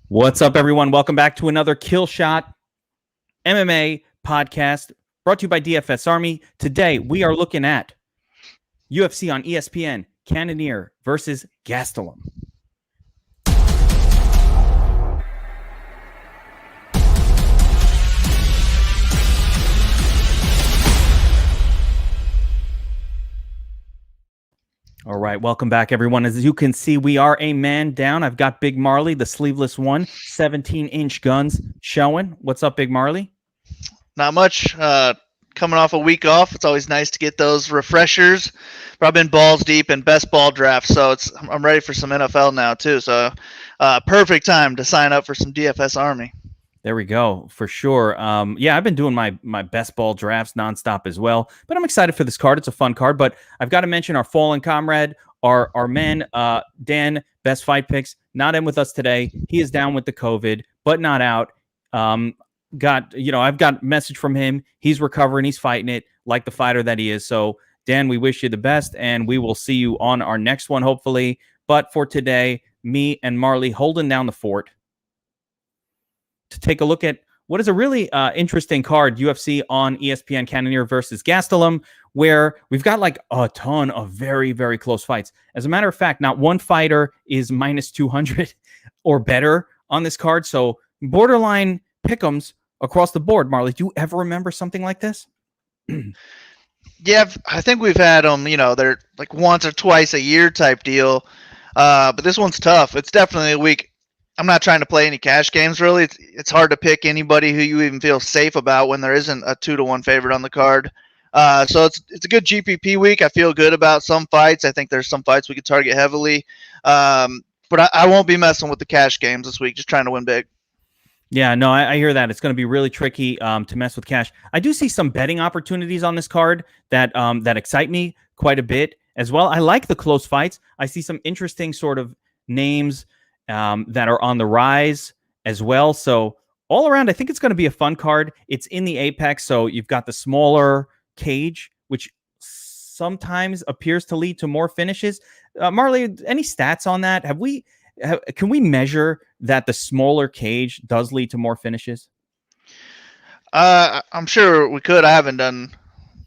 What's up, everyone? Welcome back to another Killshot MMA podcast brought to you by DFS Army. Today, we are looking at UFC on ESPN Cannonier versus Gastelum. All right, welcome back, everyone. As you can see, we are a man down. I've got BigMarley, the sleeveless one, 17-inch guns showing. What's up, BigMarley? Not much. Coming off a week off, it's always nice to get those refreshers. But I've been balls deep in best ball drafts, so I'm ready for some NFL now too. So perfect time to sign up for some DFS Army. There we go, for sure. Yeah, I've been doing my best ball drafts nonstop as well, but I'm excited for this card. It's a fun card, but I've got to mention our fallen comrade, our man, Dan, Best Fight Picks, not in with us today. He is down with the COVID, but not out. I've got a message from him. He's recovering. He's fighting it like the fighter that he is. So, Dan, we wish you the best, and we will see you on our next one, hopefully. But for today, me and Marley holding down the fort to take a look at what is a really interesting card, UFC on ESPN Cannonier versus Gastelum, where we've got like a ton of very, very close fights. As a matter of fact, not one fighter is minus 200 or better on this card. So borderline pick'ems across the board. Marley, do you ever remember something like this? Yeah, I think we've had them, they're like once or twice a year type deal. But this one's tough. It's definitely a week. I'm not trying to play any cash games, really. It's hard to pick anybody who you even feel safe about when there isn't a 2-1 favorite on the card. So it's a good GPP week. I feel good about some fights. I think there's some fights we could target heavily. But I won't be messing with the cash games this week, just trying to win big. Yeah, no, I hear that. It's going to be really tricky to mess with cash. I do see some betting opportunities on this card that excite me quite a bit as well. I like the close fights. I see some interesting sort of names that are on the rise as well. So all around, I think it's going to be a fun card. It's in the Apex, so you've got the smaller cage, which sometimes appears to lead to more finishes. Marley, any stats on that? Can we measure that the smaller cage does lead to more finishes? I'm sure we could. I haven't done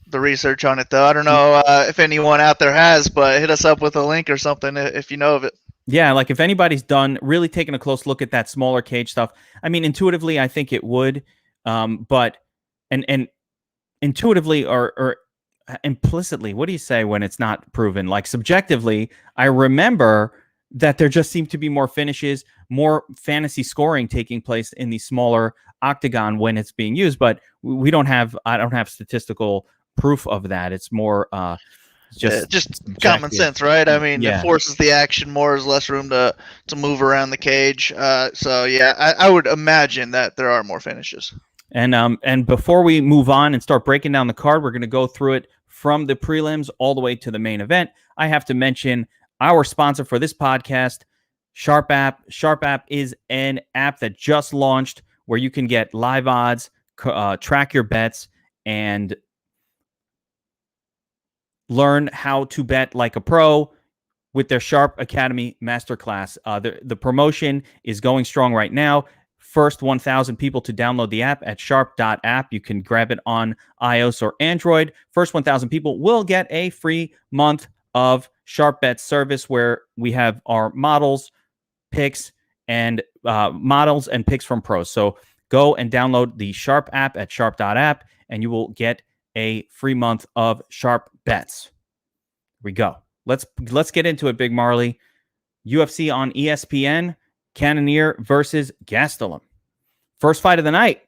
the research on it, though. I don't know if anyone out there has, but hit us up with a link or something if you know of it. Yeah, like if anybody's really taken a close look at that smaller cage stuff, I mean, intuitively, I think it would, but intuitively or implicitly, what do you say when it's not proven? Like subjectively, I remember that there just seem to be more finishes, more fantasy scoring taking place in the smaller octagon when it's being used, but I don't have statistical proof of that. It's more just common sense, right? I mean, It forces the action more. There's less room to move around the cage. So yeah, I would imagine that there are more finishes. And before we move on and start breaking down the card, we're going to go through it from the prelims all the way to the main event. I have to mention our sponsor for this podcast, Sharp App. Sharp App is an app that just launched where you can get live odds, track your bets, and learn how to bet like a pro with their Sharp Academy Masterclass. The promotion is going strong right now. First 1,000 people to download the app at sharp.app. You can grab it on iOS or Android. First 1,000 people will get a free month of Sharp Bet service where we have our models, picks, and picks from pros. So go and download the Sharp app at sharp.app, and you will get a free month of Sharp Bets. Here we go. Let's get into it, BigMarley. UFC on ESPN, Cannonier versus Gastelum. First fight of the night.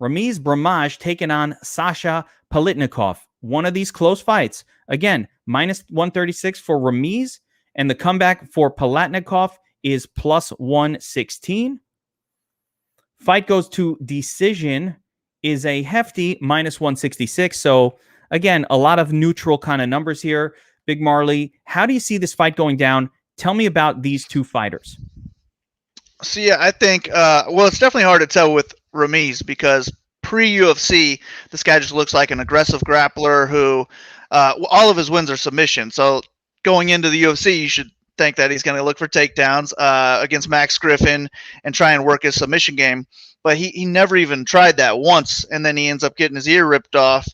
Ramiz Brahmaj taking on Sasha Polatnikov. One of these close fights. Again, minus 136 for Ramiz, and the comeback for Polatnikov is plus 116. Fight goes to decision is a hefty minus 166. So again, a lot of neutral kind of numbers here. BigMarley, how do you see this fight going down? Tell me about these two fighters. So yeah, I think it's definitely hard to tell with Ramiz because pre-UFC, this guy just looks like an aggressive grappler who all of his wins are submission. So going into the UFC, you should think that he's going to look for takedowns against Max Griffin and try and work his submission game. But he never even tried that once, and then he ends up getting his ear ripped off.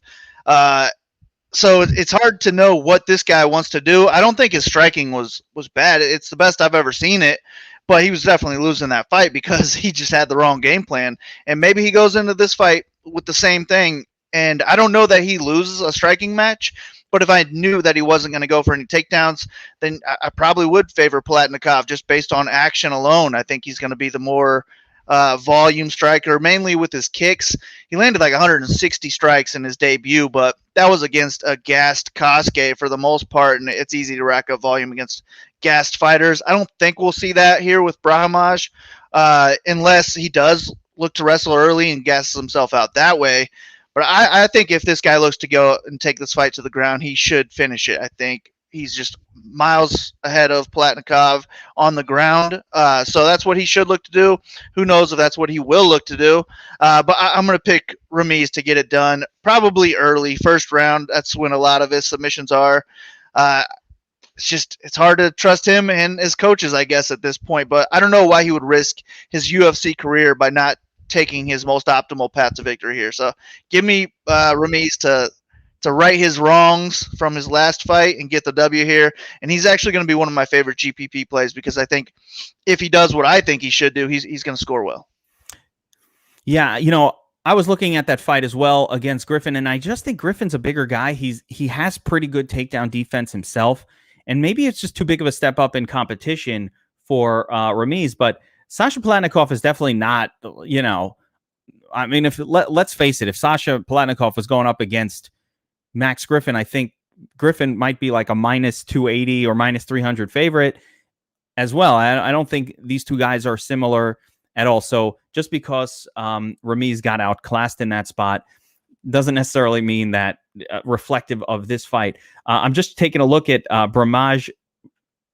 So it's hard to know what this guy wants to do. I don't think his striking was bad. It's the best I've ever seen it. But he was definitely losing that fight because he just had the wrong game plan. And maybe he goes into this fight with the same thing. And I don't know that he loses a striking match, but if I knew that he wasn't going to go for any takedowns, then I probably would favor Polatnikov just based on action alone. I think he's going to be the more volume striker, mainly with his kicks. He landed like 160 strikes in his debut, but that was against a gassed Kosuke for the most part, and it's easy to rack up volume against gassed fighters. I don't think we'll see that here with Brahmaj, unless he does look to wrestle early and gasses himself out that way. But I think if this guy looks to go and take this fight to the ground, he should finish it. I think he's just miles ahead of Polatnikov on the ground. So that's what he should look to do. Who knows if that's what he will look to do. But I'm going to pick Ramiz to get it done. Probably early, first round. That's when a lot of his submissions are. It's hard to trust him and his coaches, I guess, at this point. But I don't know why he would risk his UFC career by not taking his most optimal path to victory here. So give me Ramiz to right his wrongs from his last fight and get the W here. And he's actually going to be one of my favorite GPP plays because I think if he does what I think he should do, he's going to score well. Yeah, I was looking at that fight as well against Griffin, and I just think Griffin's a bigger guy. He has pretty good takedown defense himself, and maybe it's just too big of a step up in competition for Ramiz, but Sasha Polatnikov is definitely not, I mean, let's face it, if Sasha Polatnikov was going up against Max Griffin, I think Griffin might be like a minus 280 or minus 300 favorite as well. I don't think these two guys are similar at all. So just because Ramiz got outclassed in that spot doesn't necessarily mean that reflective of this fight. I'm just taking a look at Brahmaj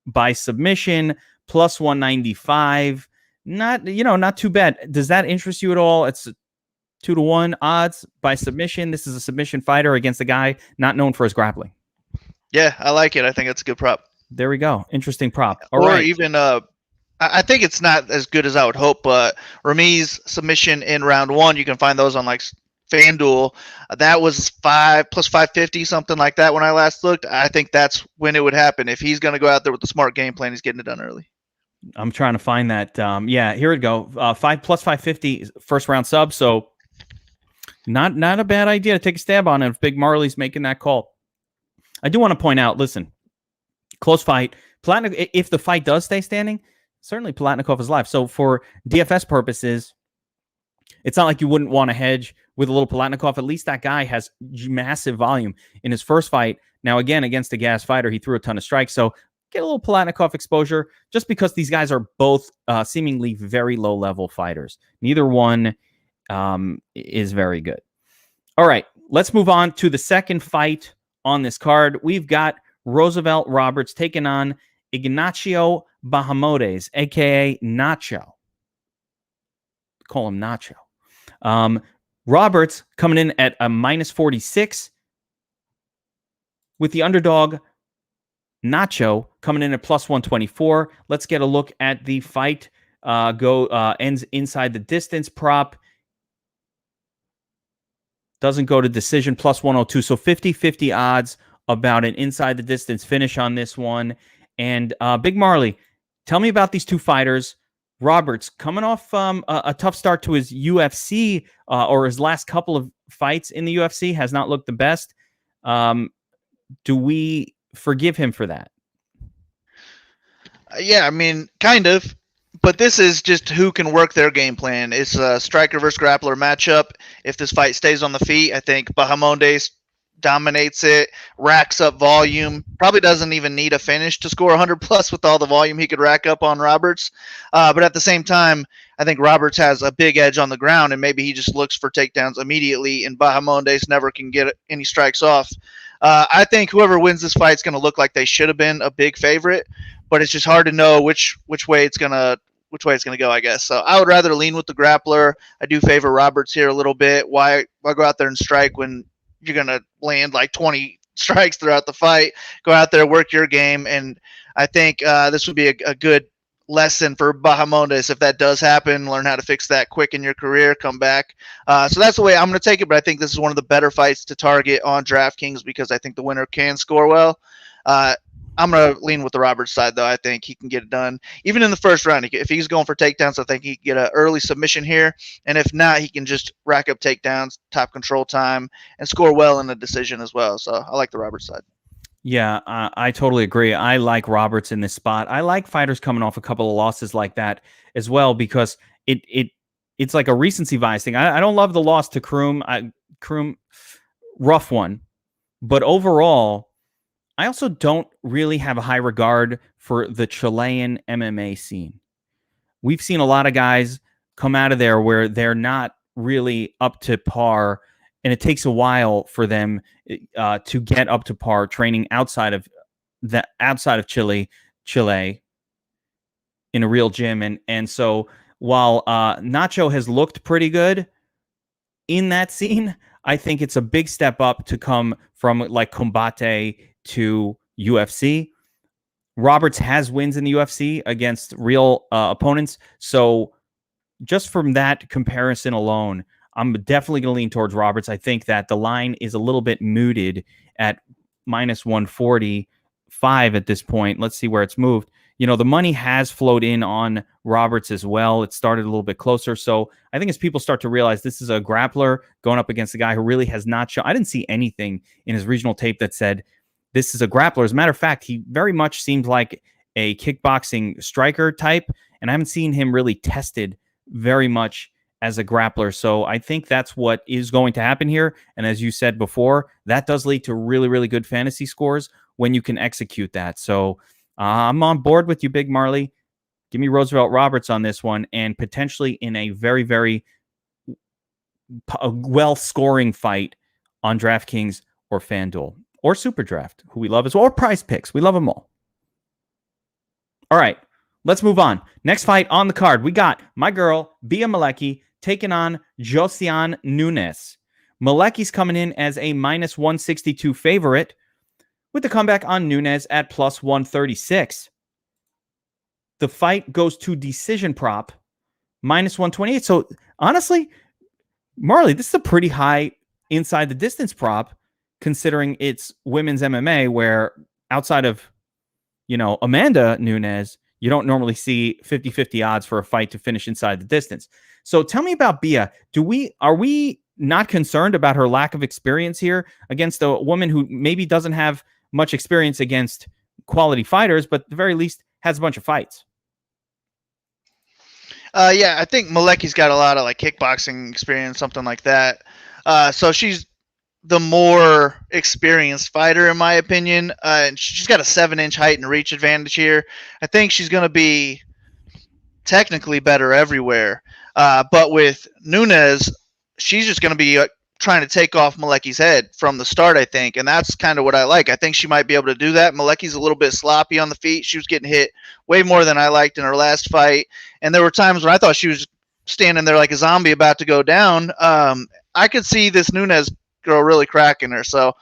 by submission, plus 195. Not too bad. Does that interest you at all? It's 2-1 odds by submission. This is a submission fighter against a guy not known for his grappling. Yeah, I like it. I think it's a good prop. There we go. Interesting prop. All or right. Even I think it's not as good as I would hope, but Ramiz submission in round one, you can find those on like FanDuel. That was 5 plus 550, something like that when I last looked. I think that's when it would happen. If he's going to go out there with a smart game plan, he's getting it done early. I'm trying to find that. Yeah, here we go. 5 plus 550 first round sub. So not a bad idea to take a stab on it if BigMarley's making that call. I do want to point out, listen, close fight. If the fight does stay standing, certainly Polatnikov is live. So for DFS purposes, it's not like you wouldn't want to hedge with a little Polatnikov. At least that guy has massive volume in his first fight. Now, again, against a gas fighter, he threw a ton of strikes. So get a little Polatnikov exposure just because these guys are both seemingly very low-level fighters. Neither one is very good. All right, let's move on to the second fight on this card. We've got Roosevelt Roberts taking on Ignacio Bahamondes, a.k.a. Nacho. Call him Nacho. Roberts coming in at a minus 46 with the underdog Nacho coming in at plus 124. Let's get a look at the fight. Ends inside the distance prop. Doesn't go to decision, plus 102. So 50-50 odds about an inside the distance finish on this one. And BigMarley, tell me about these two fighters. Roberts coming off a tough start to his UFC or his last couple of fights in the UFC, has not looked the best. Do we forgive him for that? Yeah, I mean, kind of. But this is just who can work their game plan. It's a striker versus grappler matchup. If this fight stays on the feet, I think Bahamondes dominates it, racks up volume, probably doesn't even need a finish to score 100 plus with all the volume he could rack up on Roberts. But at the same time, I think Roberts has a big edge on the ground, and maybe he just looks for takedowns immediately, and Bahamondes never can get any strikes off. I think whoever wins this fight is going to look like they should have been a big favorite, but it's just hard to know which way it's gonna go, I guess. So I would rather lean with the grappler. I do favor Roberts here a little bit. Why go out there and strike when you're gonna land like 20 strikes throughout the fight? Go out there, work your game, and I think this would be a good lesson for Bahamondes if that does happen. Learn how to fix that quick in your career, come back. So that's the way I'm going to take it, but I think this is one of the better fights to target on DraftKings because I think the winner can score well. I'm going to lean with the Roberts side, though. I think he can get it done. Even in the first round, if he's going for takedowns, I think he can get an early submission here. And if not, he can just rack up takedowns, top control time, and score well in the decision as well. So I like the Roberts side. Yeah, I totally agree. I like Roberts in this spot. I like fighters coming off a couple of losses like that as well because it's like a recency bias thing. I don't love the loss to Kroom. Kroom, rough one. But overall, I also don't really have a high regard for the Chilean MMA scene. We've seen a lot of guys come out of there where they're not really up to par, and it takes a while for them to get up to par training outside of Chile in a real gym. And so while Nacho has looked pretty good in that scene, I think it's a big step up to come from like Combate to UFC. Roberts has wins in the UFC against real opponents. So just from that comparison alone, I'm definitely going to lean towards Roberts. I think that the line is a little bit mooted at minus 145 at this point. Let's see where it's moved. You know, the money has flowed in on Roberts as well. It started a little bit closer. So I think as people start to realize this is a grappler going up against a guy who really has not shown. I didn't see anything in his regional tape that said this is a grappler. As a matter of fact, he very much seems like a kickboxing striker type, and I haven't seen him really tested very much as a grappler. So I think that's what is going to happen here. And as you said before, that does lead to really, really good fantasy scores when you can execute that. So I'm on board with you, BigMarley. Give me Roosevelt Roberts on this one, and potentially in a very, very well-scoring fight on DraftKings or FanDuel or SuperDraft, who we love as well, or Prize Picks. We love them all. All right, let's move on. Next fight on the card, we got my girl, Bia Malecki, taking on Josiane Nunes. Malecki's coming in as a minus 162 favorite with the comeback on Nunes at plus 136. The fight goes to decision prop, minus 128. So honestly, Marley, this is a pretty high inside the distance prop, considering it's women's MMA, where outside of, you know, Amanda Nunes, you don't normally see 50-50 odds for a fight to finish inside the distance. So tell me about Bia. Are we not concerned about her lack of experience here against a woman who maybe doesn't have much experience against quality fighters, but at the very least has a bunch of fights? Yeah, I think Malecki's got a lot of like kickboxing experience, something like that. So she's the more experienced fighter, in my opinion. And she's got a 7-inch height and reach advantage here. I think she's going to be technically better everywhere. But with Nunes, she's just going to be trying to take off Malecki's head from the start, I think. And that's kind of what I like. I think she might be able to do that. Malecki's a little bit sloppy on the feet. She was getting hit way more than I liked in her last fight. And there were times when I thought she was standing there like a zombie about to go down. I could see this Nunes girl really cracking her. So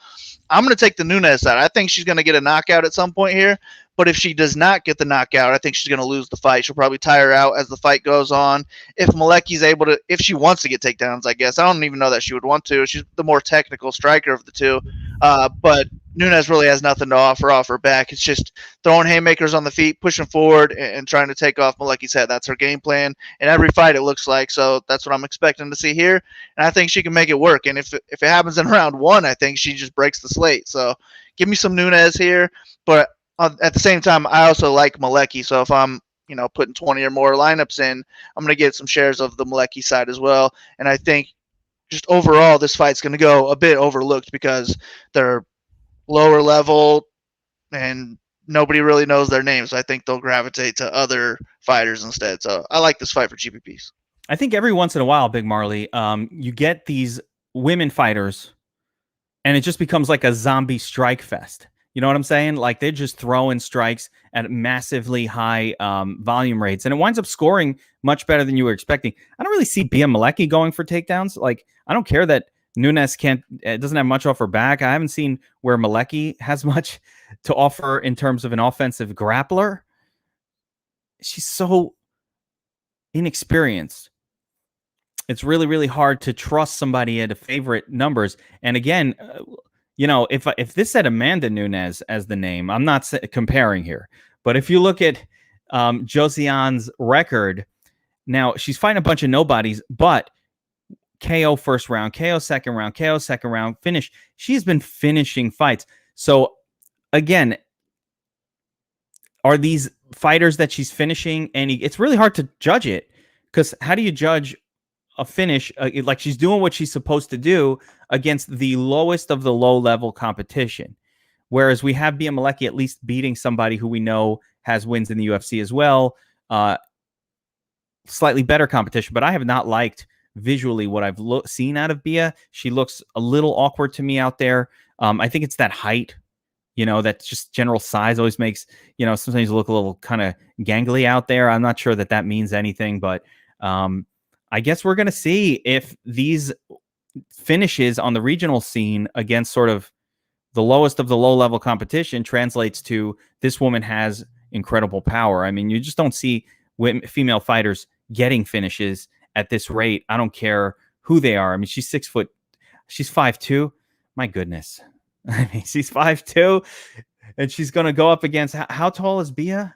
I'm going to take the Nunes side. I think she's going to get a knockout at some point here. But if she does not get the knockout, I think she's going to lose the fight. She'll probably tire out as the fight goes on. If Malecki's able to, if she wants to get takedowns, I guess. I don't even know that she would want to. She's the more technical striker of the two. But Nunes really has nothing to offer off her back. It's just throwing haymakers on the feet, pushing forward, and trying to take off Malecki's head. That's her game plan in every fight, it looks like. So that's what I'm expecting to see here. And I think she can make it work. And if it happens in round one, I think she just breaks the slate. So give me some Nunes here. But at the same time, I also like Malecki. So if I'm, putting 20 or more lineups in, I'm going to get some shares of the Malecki side as well. And I think just overall, this fight's going to go a bit overlooked because they're lower level and nobody really knows their names. So I think they'll gravitate to other fighters instead. So I like this fight for GPPs. I think every once in a while, BigMarley, you get these women fighters and it just becomes like a zombie strike fest. You know what I'm saying? Like they're just throwing strikes at massively high volume rates, and it winds up scoring much better than you were expecting. I don't really see Bia Malecki going for takedowns. Like I don't care that Nunes doesn't have much off her back. I haven't seen where Malecki has much to offer in terms of an offensive grappler. She's so inexperienced. It's really, really hard to trust somebody at a favorite numbers. And again, if this said Amanda Nunes as the name, I'm not comparing here. But if you look at Josiane's record, now she's fighting a bunch of nobodies, but KO first round, KO second round, finish. She's been finishing fights. So again, are these fighters that she's finishing? And it's really hard to judge it, because how do you judge a finish? Like, she's doing what she's supposed to do against the lowest of the low-level competition. Whereas we have Bia Malecki at least beating somebody who we know has wins in the UFC as well. Slightly better competition, but I have not liked visually what I've seen out of Bia. She looks a little awkward to me out there. I think it's that height, that just general size always makes, sometimes look a little kind of gangly out there. I'm not sure that means anything, but I guess we're going to see if these finishes on the regional scene against sort of the lowest of the low-level competition translates to this woman has incredible power. I mean, you just don't see female fighters getting finishes at this rate. I don't care who they are. I mean, she's 6 foot. She's 5'2". My goodness. I mean, she's 5'2", and she's going to go up against how tall is Bia?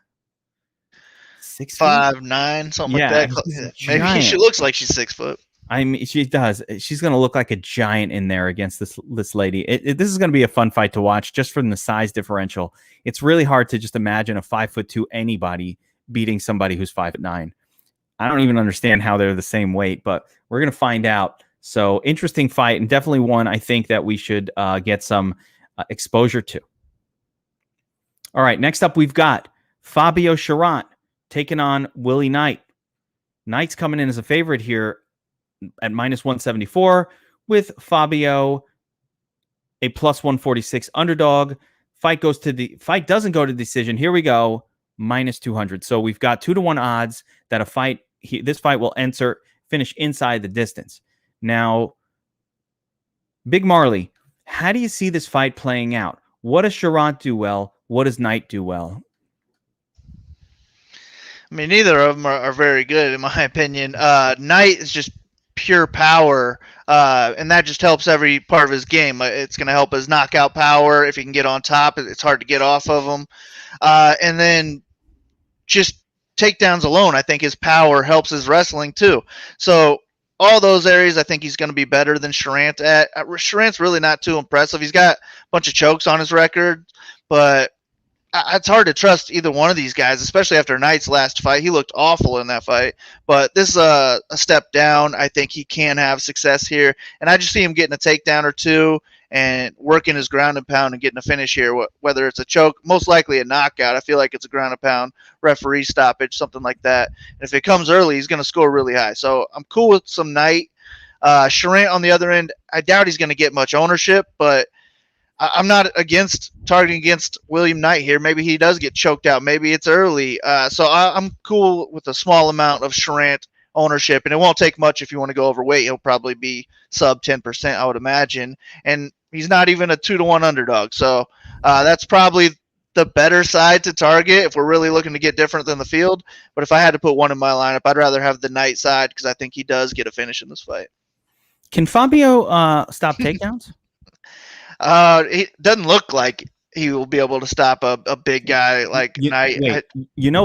5'9", something like that. Maybe she looks like she's 6 foot. I mean, she does. She's going to look like a giant in there against this lady. This is going to be a fun fight to watch just from the size differential. It's really hard to just imagine a 5'2" anybody beating somebody who's 5'9". I don't even understand how they're the same weight, but we're going to find out. So interesting fight, and definitely one I think that we should get some exposure to. All right, next up we've got Fabio Charot taking on Willie Knight. Knight's coming in as a favorite here at -174, with Fabio a +146 underdog. Fight doesn't go to decision. Here we go, -200. So we've got 2-1 odds that this fight will finish inside the distance. Now, BigMarley, how do you see this fight playing out? What does Charot do well? What does Knight do well? I mean, neither of them are very good, in my opinion. Knight is just pure power, and that just helps every part of his game. It's going to help his knockout power. If he can get on top, it's hard to get off of him. And then just takedowns alone, I think his power helps his wrestling too. So all those areas, I think he's going to be better than Charot at. Charot's really not too impressive. He's got a bunch of chokes on his record, but it's hard to trust either one of these guys, especially after Knight's last fight. He looked awful in that fight, but this is a step down. I think he can have success here, and I just see him getting a takedown or two and working his ground and pound and getting a finish here, whether it's a choke, most likely a knockout. I feel like it's a ground and pound, referee stoppage, something like that. And if it comes early, he's going to score really high. So I'm cool with some Knight. Charot, on the other end, I doubt he's going to get much ownership, but I'm not targeting against William Knight here. Maybe he does get choked out. Maybe it's early. So I'm cool with a small amount of Charot ownership, and it won't take much if you want to go overweight. He'll probably be sub 10%, I would imagine. And he's not even a 2-1 underdog. So that's probably the better side to target if we're really looking to get different than the field. But if I had to put one in my lineup, I'd rather have the Knight side because I think he does get a finish in this fight. Can Fabio stop takedowns? It doesn't look like he will be able to stop a big guy like Knight.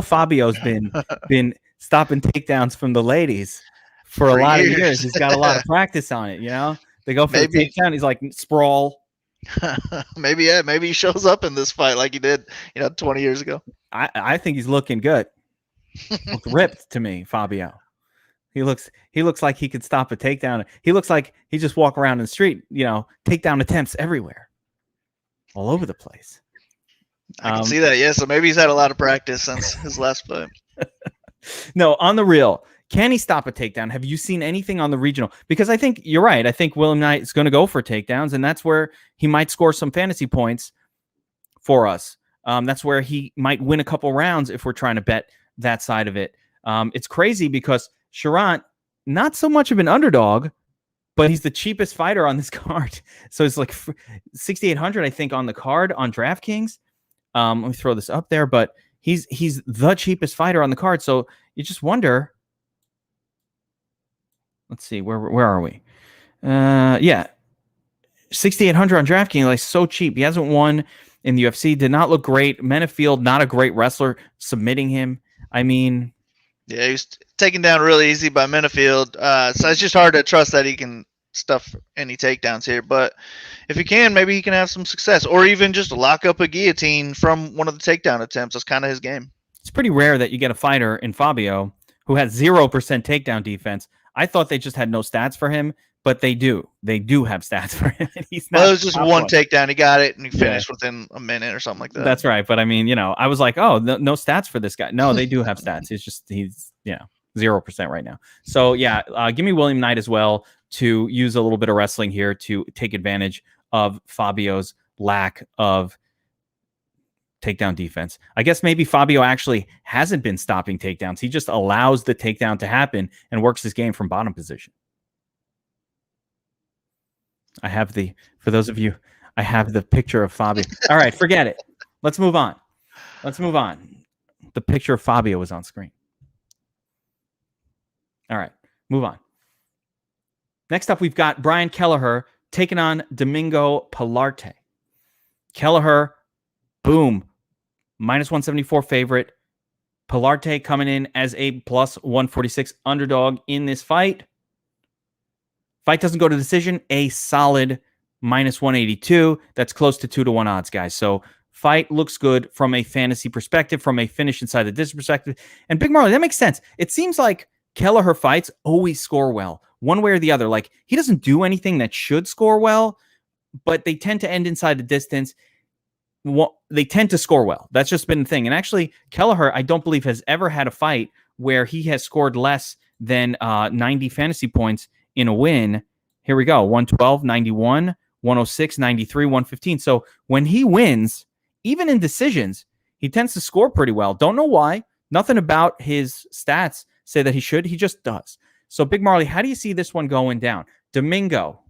Fabio's been stopping takedowns from the ladies for a lot of years. He's got a lot of practice on it. They go for the takedown. He's like sprawl. Maybe he shows up in this fight like he did 20 years ago. I think he's looking good. Looked ripped to me, Fabio. He looks like he could stop a takedown. He looks like he just walk around in the street, takedown attempts everywhere, all over the place. I can see that, yeah. So maybe he's had a lot of practice since his last fight. No, on the real, can he stop a takedown? Have you seen anything on the regional? Because I think you're right. I think William Knight is going to go for takedowns, and that's where he might score some fantasy points for us. That's where he might win a couple rounds if we're trying to bet that side of it. It's crazy because Charot, not so much of an underdog, but he's the cheapest fighter on this card. So it's like 6,800, I think, on the card on DraftKings. Let me throw this up there, but he's the cheapest fighter on the card. So you just wonder. Let's see, where are we? Yeah, 6,800 on DraftKings, like so cheap. He hasn't won in the UFC. Did not look great. Menafield, not a great wrestler, submitting him. I mean, yeah, he was taken down really easy by Menafield. So it's just hard to trust that he can stuff any takedowns here. But if he can, maybe he can have some success, or even just lock up a guillotine from one of the takedown attempts. That's kind of his game. It's pretty rare that you get a fighter in Fabio who has 0% takedown defense. I thought they just had no stats for him, but they do. They do have stats for him. He's not. Well, it was just one takedown. He got it, and he finished within a minute or something like that. That's right. But I mean, I was like, oh, no stats for this guy. No, they do have stats. It's just he's 0% right now. So give me William Knight as well to use a little bit of wrestling here to take advantage of Fabio's lack of takedown defense. I guess maybe Fabio actually hasn't been stopping takedowns. He just allows the takedown to happen and works his game from bottom position. I have for those of you, I have the picture of Fabio. All right, forget it. Let's move on. The picture of Fabio was on screen. All right, move on. Next up, we've got Brian Kelleher taking on Domingo Pilarte. Kelleher, boom, -174 favorite. Pilarte coming in as a +146 underdog in this fight. Fight doesn't go to decision, a solid -182. That's close to 2-1 odds, guys. So fight looks good from a fantasy perspective, from a finish inside the distance perspective. And BigMarley, that makes sense. It seems like Kelleher fights always score well, one way or the other. Like, he doesn't do anything that should score well, but they tend to end inside the distance. They tend to score well. That's just been the thing. And actually, Kelleher, I don't believe, has ever had a fight where he has scored less than 90 fantasy points in a win. Here we go. 112, 91, 106, 93, 115. So when he wins, even in decisions, he tends to score pretty well. Don't know why. Nothing about his stats say that he should. He just does. So, BigMarley, how do you see this one going down? Domingo,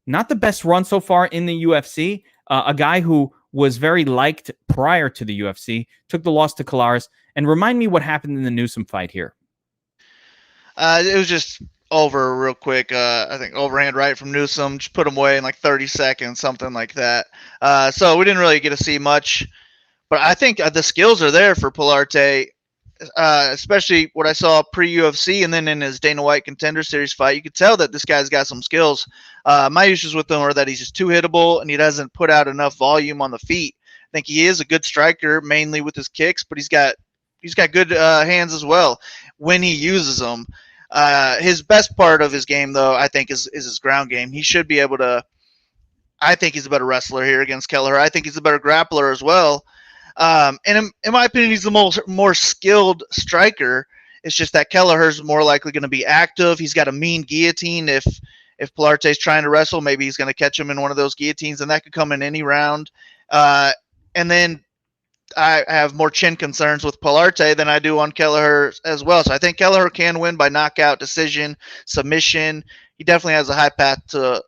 not the best run so far in the UFC. A guy who was very liked prior to the UFC, took the loss to Kelleher. And remind me what happened in the Newsom fight here. It was just over real quick. I think overhand right from Newsom, just put him away in like 30 seconds, something like that. So we didn't really get to see much. But I think the skills are there for Pilarte, especially what I saw pre-UFC and then in his Dana White Contender Series fight. You could tell that this guy's got some skills. My issues with him are that he's just too hittable and he doesn't put out enough volume on the feet. I think he is a good striker, mainly with his kicks, but he's got good hands as well when he uses them. His best part of his game, though, I think, is his ground game. He should be able to. I think he's a better wrestler here against Kelleher. I think he's a better grappler as well. And in my opinion, he's the more skilled striker. It's just that Kelleher's more likely going to be active. He's got a mean guillotine. If Pilarte's trying to wrestle, maybe he's going to catch him in one of those guillotines, and that could come in any round. And then I have more chin concerns with Pilarte than I do on Kelleher as well. So I think Kelleher can win by knockout, decision, submission. He definitely has a high path to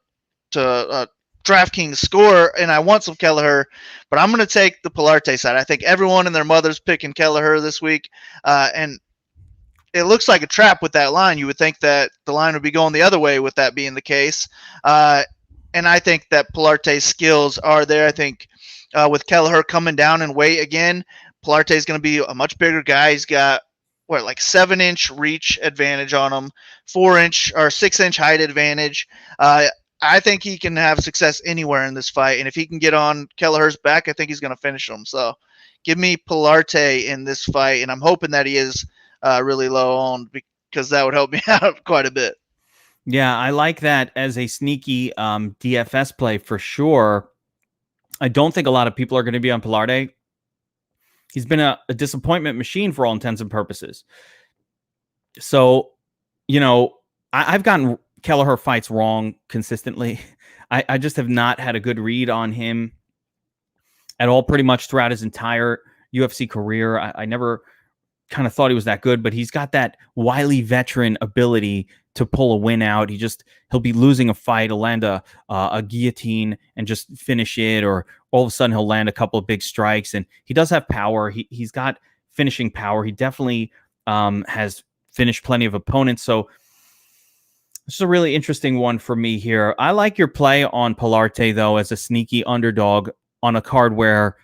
DraftKings score, and I want some Kelleher, but I'm going to take the Pilarte side. I think everyone and their mother's picking Kelleher this week, and it looks like a trap with that line. You would think that the line would be going the other way with that being the case, and I think that Pilarte's skills are there. I think with Kelleher coming down in weight again, Pilarte is going to be a much bigger guy. He's got like 7-inch reach advantage on him, 4-inch or 6-inch height advantage. I think he can have success anywhere in this fight, and if he can get on Kelleher's back, I think he's going to finish him. So give me Pilarte in this fight, and I'm hoping that he is really low owned because that would help me out quite a bit. Yeah, I like that as a sneaky DFS play for sure. I don't think a lot of people are going to be on Pilarte. He's been a disappointment machine for all intents and purposes. So, I've gotten Kelleher fights wrong consistently. I just have not had a good read on him at all pretty much throughout his entire UFC career. I never kind of thought he was that good, but he's got that wily veteran ability to pull a win out. He'll be losing a fight, he'll land a guillotine and just finish it, or all of a sudden he'll land a couple of big strikes. And he does have power. He's got finishing power. He definitely has finished plenty of opponents. So this is a really interesting one for me here. I like your play on Pilarte, though, as a sneaky underdog on a card where,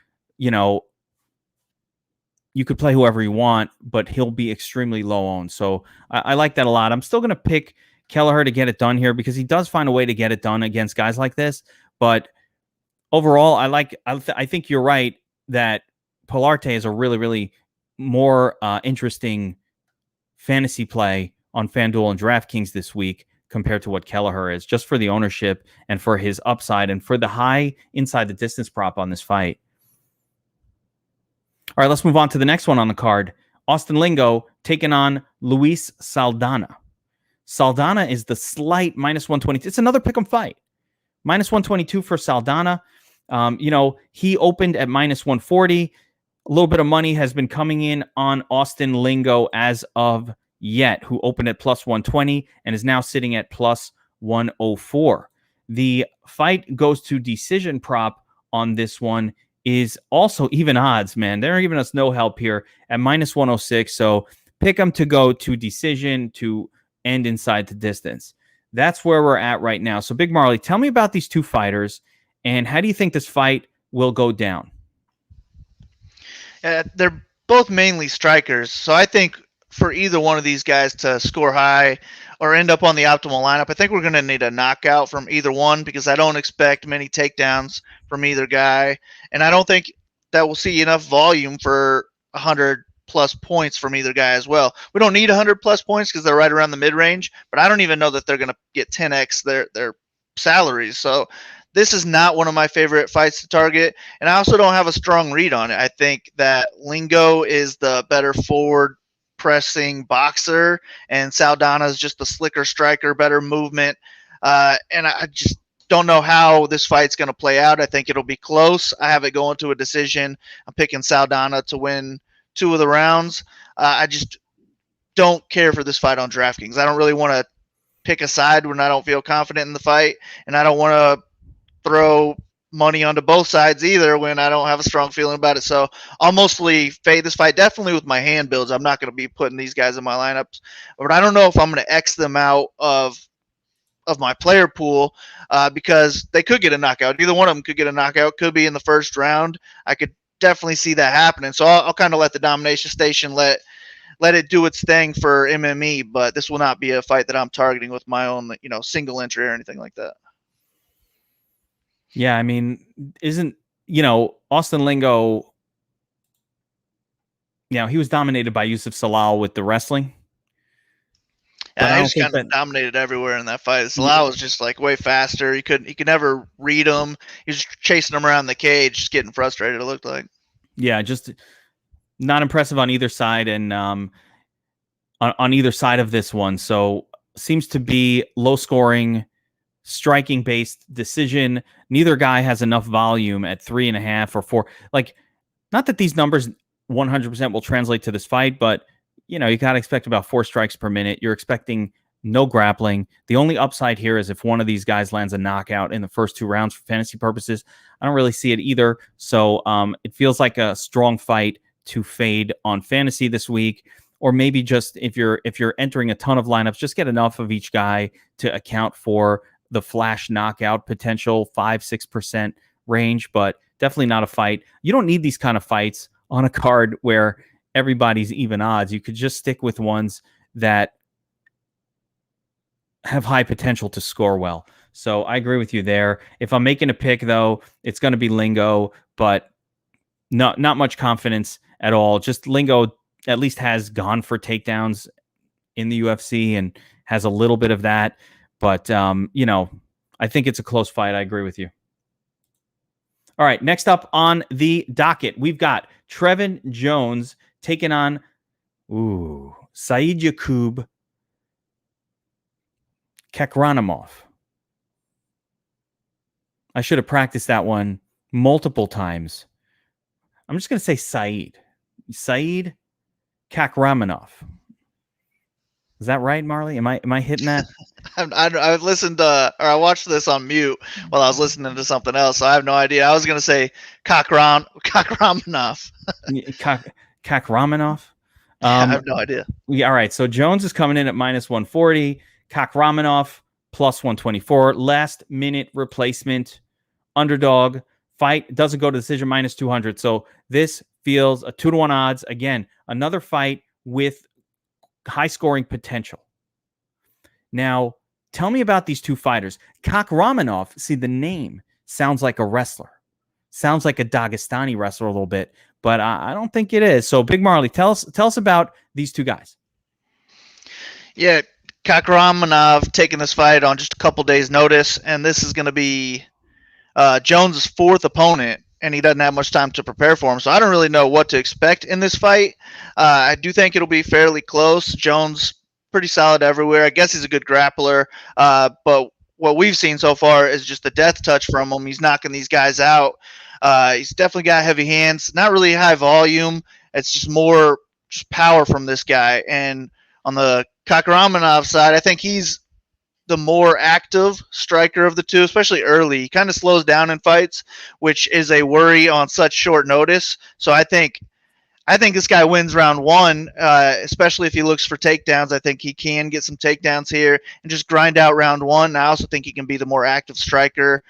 you could play whoever you want, but he'll be extremely low owned. So I like that a lot. I'm still going to pick Kelleher to get it done here because he does find a way to get it done against guys like this. But overall, I think you're right that Pilarte is a really, really more interesting fantasy play on FanDuel and DraftKings this week compared to what Kelleher is, just for the ownership and for his upside and for the high inside the distance prop on this fight. All right, let's move on to the next one on the card. Austin Lingo taking on Luis Saldana. Saldana is the slight minus 122. It's another pick'em fight. Minus 122 for Saldana. He opened at minus 140. A little bit of money has been coming in on Austin Lingo as of yet, who opened at plus 120 and is now sitting at plus 104. The fight goes to decision prop on this one. Is also even odds, man. They're giving us no help here at minus 106. So pick them to go to decision to end inside the distance. That's where we're at right now. So BigMarley, tell me about these two fighters and how do you think this fight will go down? They're both mainly strikers. So I think for either one of these guys to score high or end up on the optimal lineup, I think we're going to need a knockout from either one because I don't expect many takedowns from either guy. And I don't think that we'll see enough volume for 100-plus points from either guy as well. We don't need 100-plus points because they're right around the mid-range, but I don't even know that they're going to get 10x their salaries. So this is not one of my favorite fights to target, and I also don't have a strong read on it. I think that Lingo is the better forward pressing boxer, and Saldana is just the slicker striker, better movement. And I just don't know how this fight's going to play out. I think it'll be close. I have it going to a decision. I'm picking Saldana to win 2 of the rounds. I just don't care for this fight on DraftKings. I don't really want to pick a side when I don't feel confident in the fight, and I don't want to throw money onto both sides either when I don't have a strong feeling about it. So I'll mostly fade this fight, definitely with my hand builds. I'm not going to be putting these guys in my lineups, but I don't know if I'm going to X them out of my player pool because they could get a knockout. Either one of them could get a knockout, could be in the first round. I could definitely see that happening. So I'll kind of let the domination station let it do its thing for MME, but this will not be a fight that I'm targeting with my own, single entry or anything like that. Yeah, I mean, isn't, Austin Lingo, he was dominated by Yusuf Salal with the wrestling. Yeah, he was kind of dominated everywhere in that fight. Salal was just like way faster. He could never read him. He was chasing him around the cage, just getting frustrated, it looked like. Yeah, just not impressive on either side and on either side of this one. So seems to be low scoring, striking based decision. Neither guy has enough volume at 3.5 or 4. Like, not that these numbers 100% will translate to this fight, but you got to expect about 4 strikes per minute. You're expecting no grappling. The only upside here is if one of these guys lands a knockout in the first 2 rounds for fantasy purposes. I don't really see it either. So it feels like a strong fight to fade on fantasy this week. Or maybe just if you're entering a ton of lineups, just get enough of each guy to account for the flash knockout potential, 5-6% range, but definitely not a fight. You don't need these kind of fights on a card where everybody's even odds. You could just stick with ones that have high potential to score well. So I agree with you there. If I'm making a pick, though, it's going to be Lingo, but not much confidence at all. Just Lingo at least has gone for takedowns in the UFC and has a little bit of that. But, I think it's a close fight. I agree with you. All right, next up on the docket, we've got Trevin Jones taking on Said Yakub Kakramonov. I should have practiced that one multiple times. I'm just going to say Said Kakramonov. Is that right, Marley? Am I hitting that? I listened or I watched this on mute while I was listening to something else, so I have no idea. I was gonna say Kakramonov. Kakramonov. I have no idea. Yeah, all right. So Jones is coming in at minus 140. Kakramonov plus 124. Last minute replacement. Underdog. Fight doesn't go to decision, minus 200. So this feels a 2-1 odds. Again, another fight with high scoring potential. Now, tell me about these two fighters. Kakramonov, see, the name sounds like a wrestler. Sounds like a Dagestani wrestler a little bit, but I don't think it is. So, BigMarley, tell us about these two guys. Yeah, Kakramonov taking this fight on just a couple days' notice, and this is going to be Jones' fourth opponent, and he doesn't have much time to prepare for him. So I don't really know what to expect in this fight. I do think it'll be fairly close. Jones, pretty solid everywhere. I guess he's a good grappler, but what we've seen so far is just the death touch from him. He's knocking these guys out. He's definitely got heavy hands, not really high volume. It's just more just power from this guy. And on the Kakramonov side, I think he's the more active striker of the two, especially early. He kind of slows down in fights, which is a worry on such short notice. So I think this guy wins round one, especially if he looks for takedowns. I think he can get some takedowns here and just grind out round one. I also think he can be the more active striker,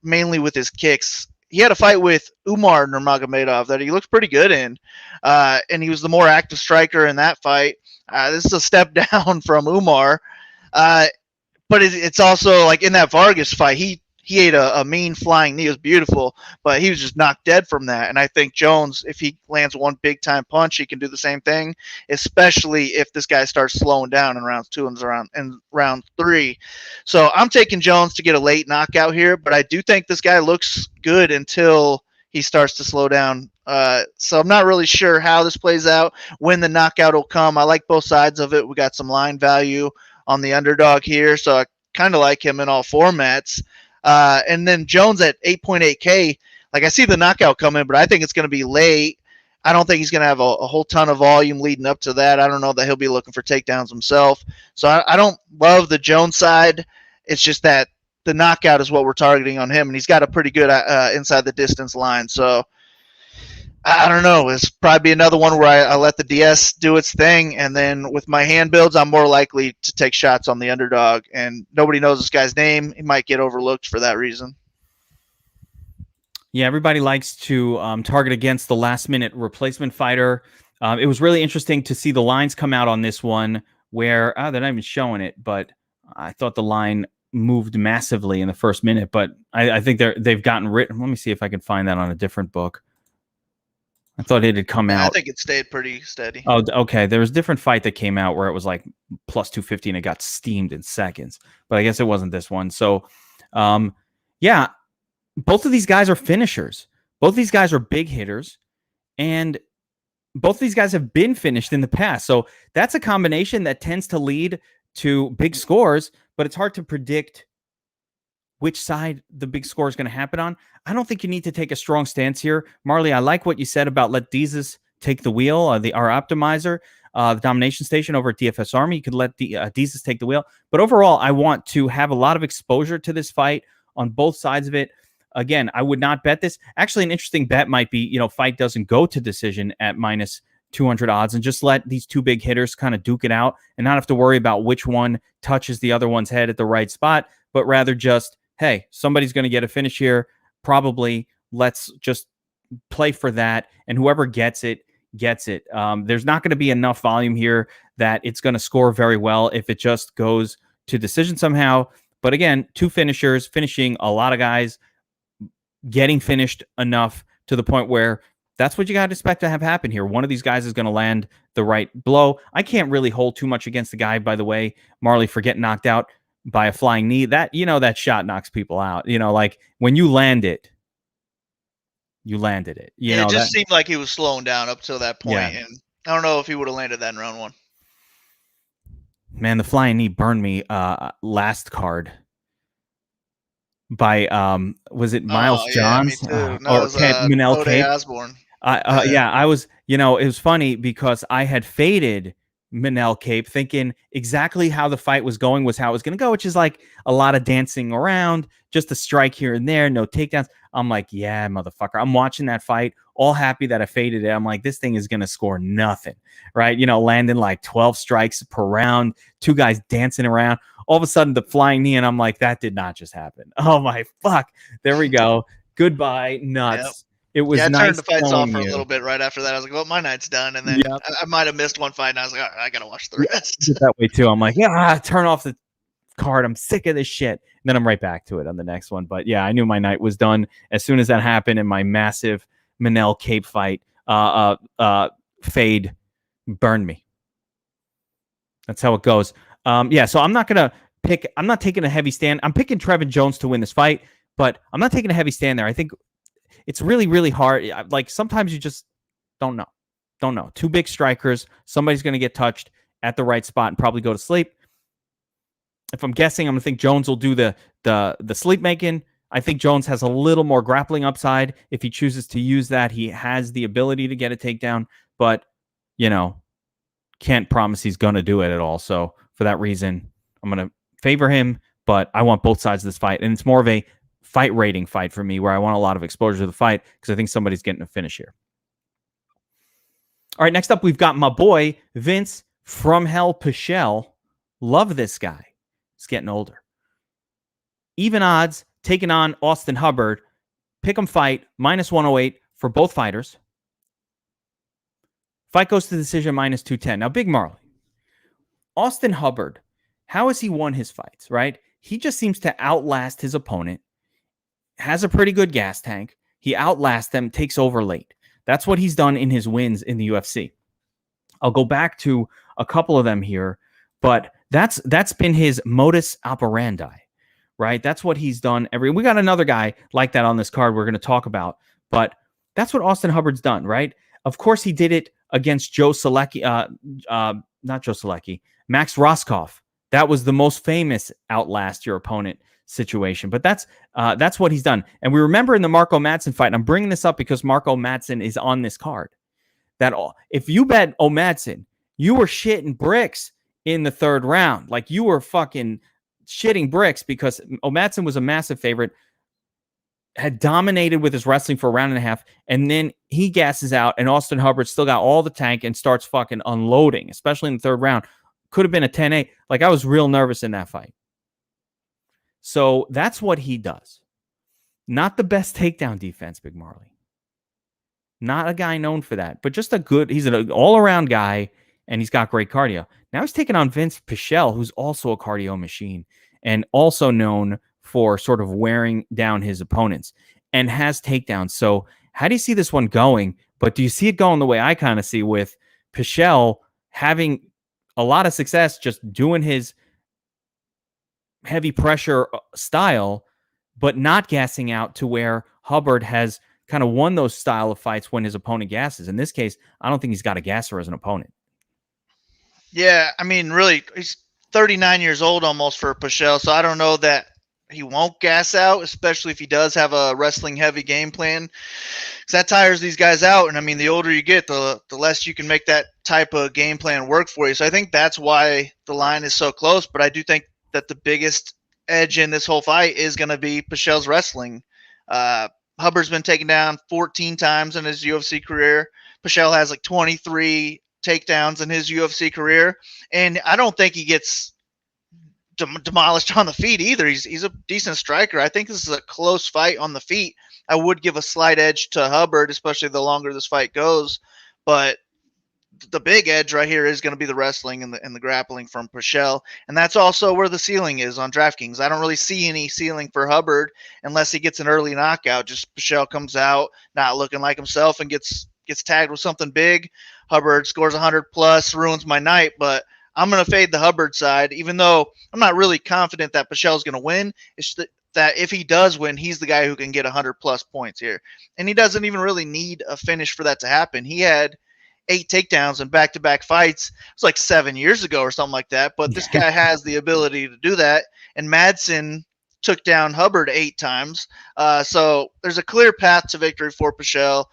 mainly with his kicks. He had a fight with Umar Nurmagomedov that he looked pretty good in, and he was the more active striker in that fight. This is a step down from Umar. But it's also like in that Vargas fight, he ate a mean flying knee. It was beautiful, but he was just knocked dead from that. And I think Jones, if he lands one big time punch, he can do the same thing, especially if this guy starts slowing down in rounds 2 and round 3. So I'm taking Jones to get a late knockout here, but I do think this guy looks good until he starts to slow down. So I'm not really sure how this plays out, when the knockout will come. I like both sides of it. We got some line value on the underdog here, so I kind of like him in all formats. And then Jones at 8.8K, like I see the knockout coming, but I think it's going to be late. I don't think he's going to have a whole ton of volume leading up to that. I don't know that he'll be looking for takedowns himself. So I don't love the Jones side. It's just that the knockout is what we're targeting on him, and he's got a pretty good inside the distance line. So I don't know. It's probably another one where I let the DS do its thing, and then with my hand builds, I'm more likely to take shots on the underdog. And nobody knows this guy's name. He might get overlooked for that reason. Yeah, everybody likes to target against the last-minute replacement fighter. It was really interesting to see the lines come out on this one where they're not even showing it, but I thought the line moved massively in the first minute. But I think they've gotten rid. Let me see if I can find that on a different book. I thought it had come out. I think it stayed pretty steady. Oh, okay. There was a different fight that came out where it was like plus 250 and it got steamed in seconds. But I guess it wasn't this one. So, yeah, both of these guys are finishers. Both of these guys are big hitters. And both of these guys have been finished in the past. So that's a combination that tends to lead to big scores, but it's hard to predict which side the big score is going to happen on. I don't think you need to take a strong stance here. Marley, I like what you said about let Deezus take the wheel, our optimizer, the domination station over at DFS Army. You could let Deezus take the wheel. But overall, I want to have a lot of exposure to this fight on both sides of it. Again, I would not bet this. Actually, an interesting bet might be, fight doesn't go to decision at minus 200 odds and just let these two big hitters kind of duke it out and not have to worry about which one touches the other one's head at the right spot, but rather just, hey, somebody's going to get a finish here. Probably let's just play for that. And whoever gets it, gets it. There's not going to be enough volume here that it's going to score very well if it just goes to decision somehow. But again, two finishers, finishing a lot of guys, getting finished enough to the point where that's what you got to expect to have happen here. One of these guys is going to land the right blow. I can't really hold too much against the guy, by the way, Marley, for getting knocked out by a flying knee. That, that shot knocks people out. Like when you land it, you landed it. It just seemed like he was slowing down up till that point. Yeah. And I don't know if he would have landed that in round 1. Man, the flying knee burned me last card by was it Miles Johns Yeah, or Manel Cape? Osborne. Yeah, I was, it was funny because I had faded Manel Cape thinking exactly how the fight was going was how it was going to go, which is like a lot of dancing around, just a strike here and there, no takedowns. I'm like, yeah, motherfucker. I'm watching that fight, all happy that I faded it. I'm like, this thing is going to score nothing, right? Landing like 12 strikes per round, two guys dancing around. All of a sudden, the flying knee, and I'm like, that did not just happen. Oh, my fuck. There we go. Goodbye, nuts. Yep. It was I nice turned the fights off for you. a little bit right after that. I was like, well, my night's done. And then I might have missed one fight, and I was like, all right, I got to watch the rest. That way, too. I'm like, yeah, turn off the card. I'm sick of this shit. And then I'm right back to it on the next one. But yeah, I knew my night was done as soon as that happened in my massive Manel Cape fight. Fade burned me. That's how it goes. So I'm not taking a heavy stand. I'm picking Trevin Jones to win this fight, but I'm not taking a heavy stand there. I think it's really, really hard. Like sometimes you just don't know. Two big strikers. Somebody's going to get touched at the right spot and probably go to sleep. If I'm guessing, I'm going to think Jones will do the sleep making. I think Jones has a little more grappling upside. If he chooses to use that, he has the ability to get a takedown, but, can't promise he's going to do it at all. So for that reason, I'm going to favor him, but I want both sides of this fight. And it's more of a fight rating fight for me where I want a lot of exposure to the fight because I think somebody's getting a finish here. All right, next up, we've got my boy, Vince from Hell Pichelle. Love this guy. He's getting older. Even odds, taking on Austin Hubbard. Pick 'em fight, -108 for both fighters. Fight goes to decision, -210. Now, BigMarley. Austin Hubbard, how has he won his fights, right? He just seems to outlast his opponent, has a pretty good gas tank. He outlasts them, takes over late. That's what he's done in his wins in the UFC. I'll go back to a couple of them here, but that's been his modus operandi, right? That's what he's done. We got another guy like that on this card we're going to talk about, but that's what Austin Hubbard's done, right? Of course, he did it against Joe Selecki, not Joe Selecki, Max Roskopf. That was the most famous outlast your opponent situation, but that's what he's done. And we remember in the Marco Madsen fight, and I'm bringing this up because Marco Madsen is on this card, that if you bet Madsen, you were shitting bricks in the third round. Like you were fucking shitting bricks because Madsen was a massive favorite, had dominated with his wrestling for a round and a half, and then he gasses out, and Austin Hubbard still got all the tank and starts fucking unloading, especially in the third round. Could have been a 10-8. Like, I was real nervous in that fight. So that's what he does. Not the best takedown defense, BigMarley. Not a guy known for that, but just he's an all-around guy, and he's got great cardio. Now he's taking on Vince Pichelle, who's also a cardio machine, and also known for sort of wearing down his opponents and has takedowns. So how do you see this one going? But do you see it going the way I kind of see, with Pichelle having a lot of success just doing his heavy pressure style, but not gassing out, to where Hubbard has kind of won those style of fights when his opponent gasses. In this case, I don't think he's got a gasser as an opponent. Yeah, I mean, really, he's 39 years old almost for Pichelle, so I don't know that he won't gas out, especially if he does have a wrestling-heavy game plan, because that tires these guys out. And I mean, the older you get, the less you can make that type of game plan work for you. So I think that's why the line is so close. But I do think that the biggest edge in this whole fight is going to be Pichelle's wrestling. Hubbard's been taken down 14 times in his UFC career. Pichelle has like 23 takedowns in his UFC career, and I don't think he gets demolished on the feet either. He's a decent striker. I think this is a close fight on the feet. I would give a slight edge to Hubbard, especially the longer this fight goes. But the big edge right here is going to be the wrestling and the grappling from Pichelle, and that's also where the ceiling is on DraftKings. I don't really see any ceiling for Hubbard unless he gets an early knockout. Just Pichelle comes out not looking like himself and gets tagged with something big. Hubbard scores 100 plus, ruins my night, but I'm going to fade the Hubbard side, even though I'm not really confident that Pichelle's going to win. It's that if he does win, he's the guy who can get 100 plus points here. And he doesn't even really need a finish for that to happen. He had 8 takedowns in back-to-back fights. It was like 7 years ago or something like that. But this guy has the ability to do that. And Madsen took down Hubbard 8 times. So there's a clear path to victory for Pichelle.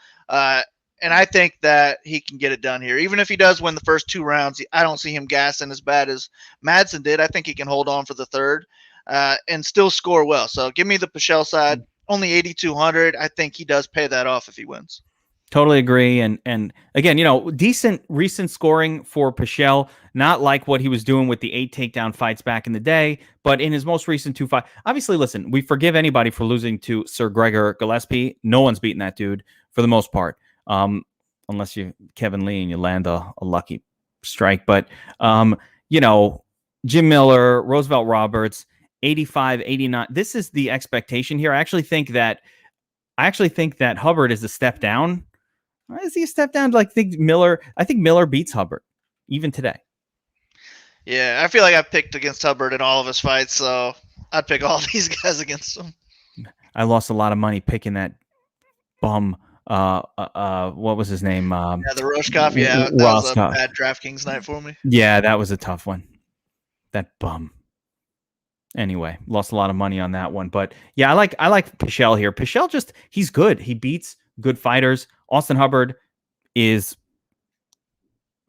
And I think that he can get it done here. Even if he does win the first 2 rounds, I don't see him gassing as bad as Madsen did. I think he can hold on for the third and still score well. So give me the Pichelle side. Only 8,200. I think he does pay that off if he wins. Totally agree. And again, decent recent scoring for Pichelle, not like what he was doing with the 8 takedown fights back in the day, but in his most recent 2 fights. Obviously, listen, we forgive anybody for losing to Sir Gregor Gillespie. No one's beaten that dude for the most part. Unless you Kevin Lee and you land a lucky strike. But, Jim Miller, Roosevelt Roberts, 85, 89. This is the expectation here. I actually think that Hubbard is a step down. Is he a step down? I think Miller beats Hubbard even today. Yeah, I feel like I picked against Hubbard in all of his fights, so I'd pick all these guys against him. I lost a lot of money picking that bum. What was his name? The Roshkov. Yeah, that was a bad DraftKings night for me. Yeah, that was a tough one. That bum. Anyway, lost a lot of money on that one, but yeah, I like Pichelle here. Pichelle he's good. He beats good fighters. Austin Hubbard is,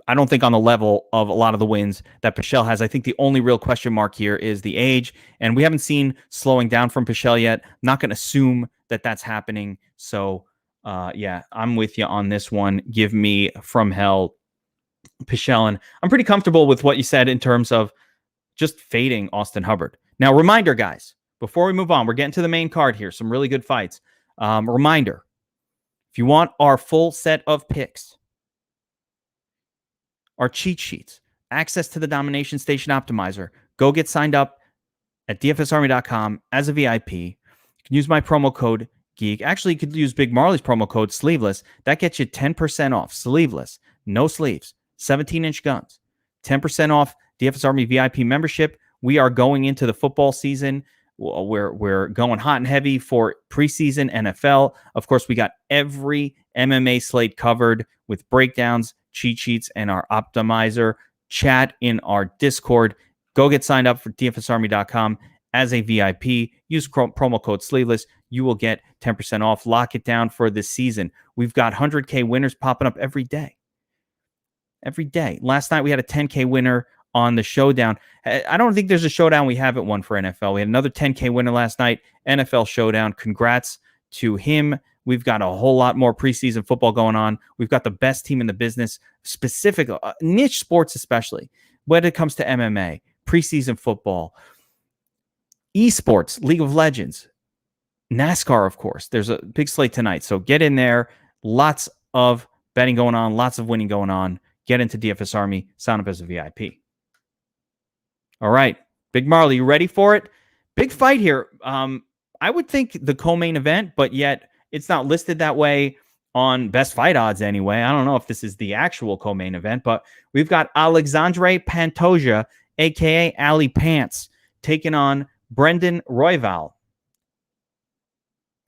I don't think, on the level of a lot of the wins that Pichelle has. I think the only real question mark here is the age, and we haven't seen slowing down from Pichelle yet. Not going to assume that that's happening. So, yeah, I'm with you on this one. Give me from hell, Pichelle, and I'm pretty comfortable with what you said in terms of just fading Austin Hubbard. Now, reminder, guys, before we move on, we're getting to the main card here. Some really good fights. Reminder, if you want our full set of picks, our cheat sheets, access to the Domination Station Optimizer, go get signed up at dfsarmy.com as a VIP. You can use my promo code Geek. Actually, you could use BigMarley's promo code Sleeveless. That gets you 10% off. Sleeveless, no sleeves, 17-inch guns, 10% off DFS Army VIP membership. We are going into the football season. We're going hot and heavy for preseason NFL. Of course, we got every MMA slate covered with breakdowns, cheat sheets, and our optimizer chat in our Discord. Go get signed up for dfsarmy.com as a VIP. Use promo code Sleeveless. You will get 10% off. Lock it down for this season. We've got 100K winners popping up every day. Every day. Last night we had a 10K winner on the showdown. I don't think there's a showdown we haven't won for NFL. We had another 10K winner last night, NFL showdown. Congrats to him. We've got a whole lot more preseason football going on. We've got the best team in the business, specific niche sports, especially when it comes to MMA, preseason football, esports, League of Legends, NASCAR, of course. There's a big slate tonight. So get in there. Lots of betting going on, lots of winning going on. Get into DFS Army. Sign up as a VIP. All right. BigMarley, you ready for it? Big fight here. I would think the co-main event, but yet it's not listed that way on best fight odds anyway. I don't know if this is the actual co-main event, but we've got Alexandre Pantoja, a.k.a. Ali Pants, taking on Brendan Royval.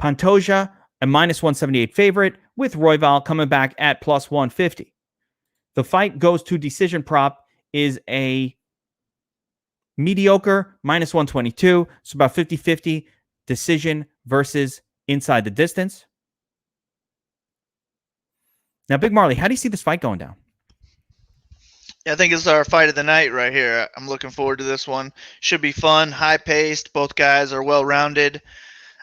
Pantoja, a minus 178 favorite, with Royval coming back at plus 150. The fight goes to decision prop, is a mediocre minus 122. So about 50-50 decision versus inside the distance. Now, BigMarley, how do you see this fight going down? Yeah, I think it's our fight of the night right here. I'm looking forward to this one. Should be fun, high-paced. Both guys are well-rounded.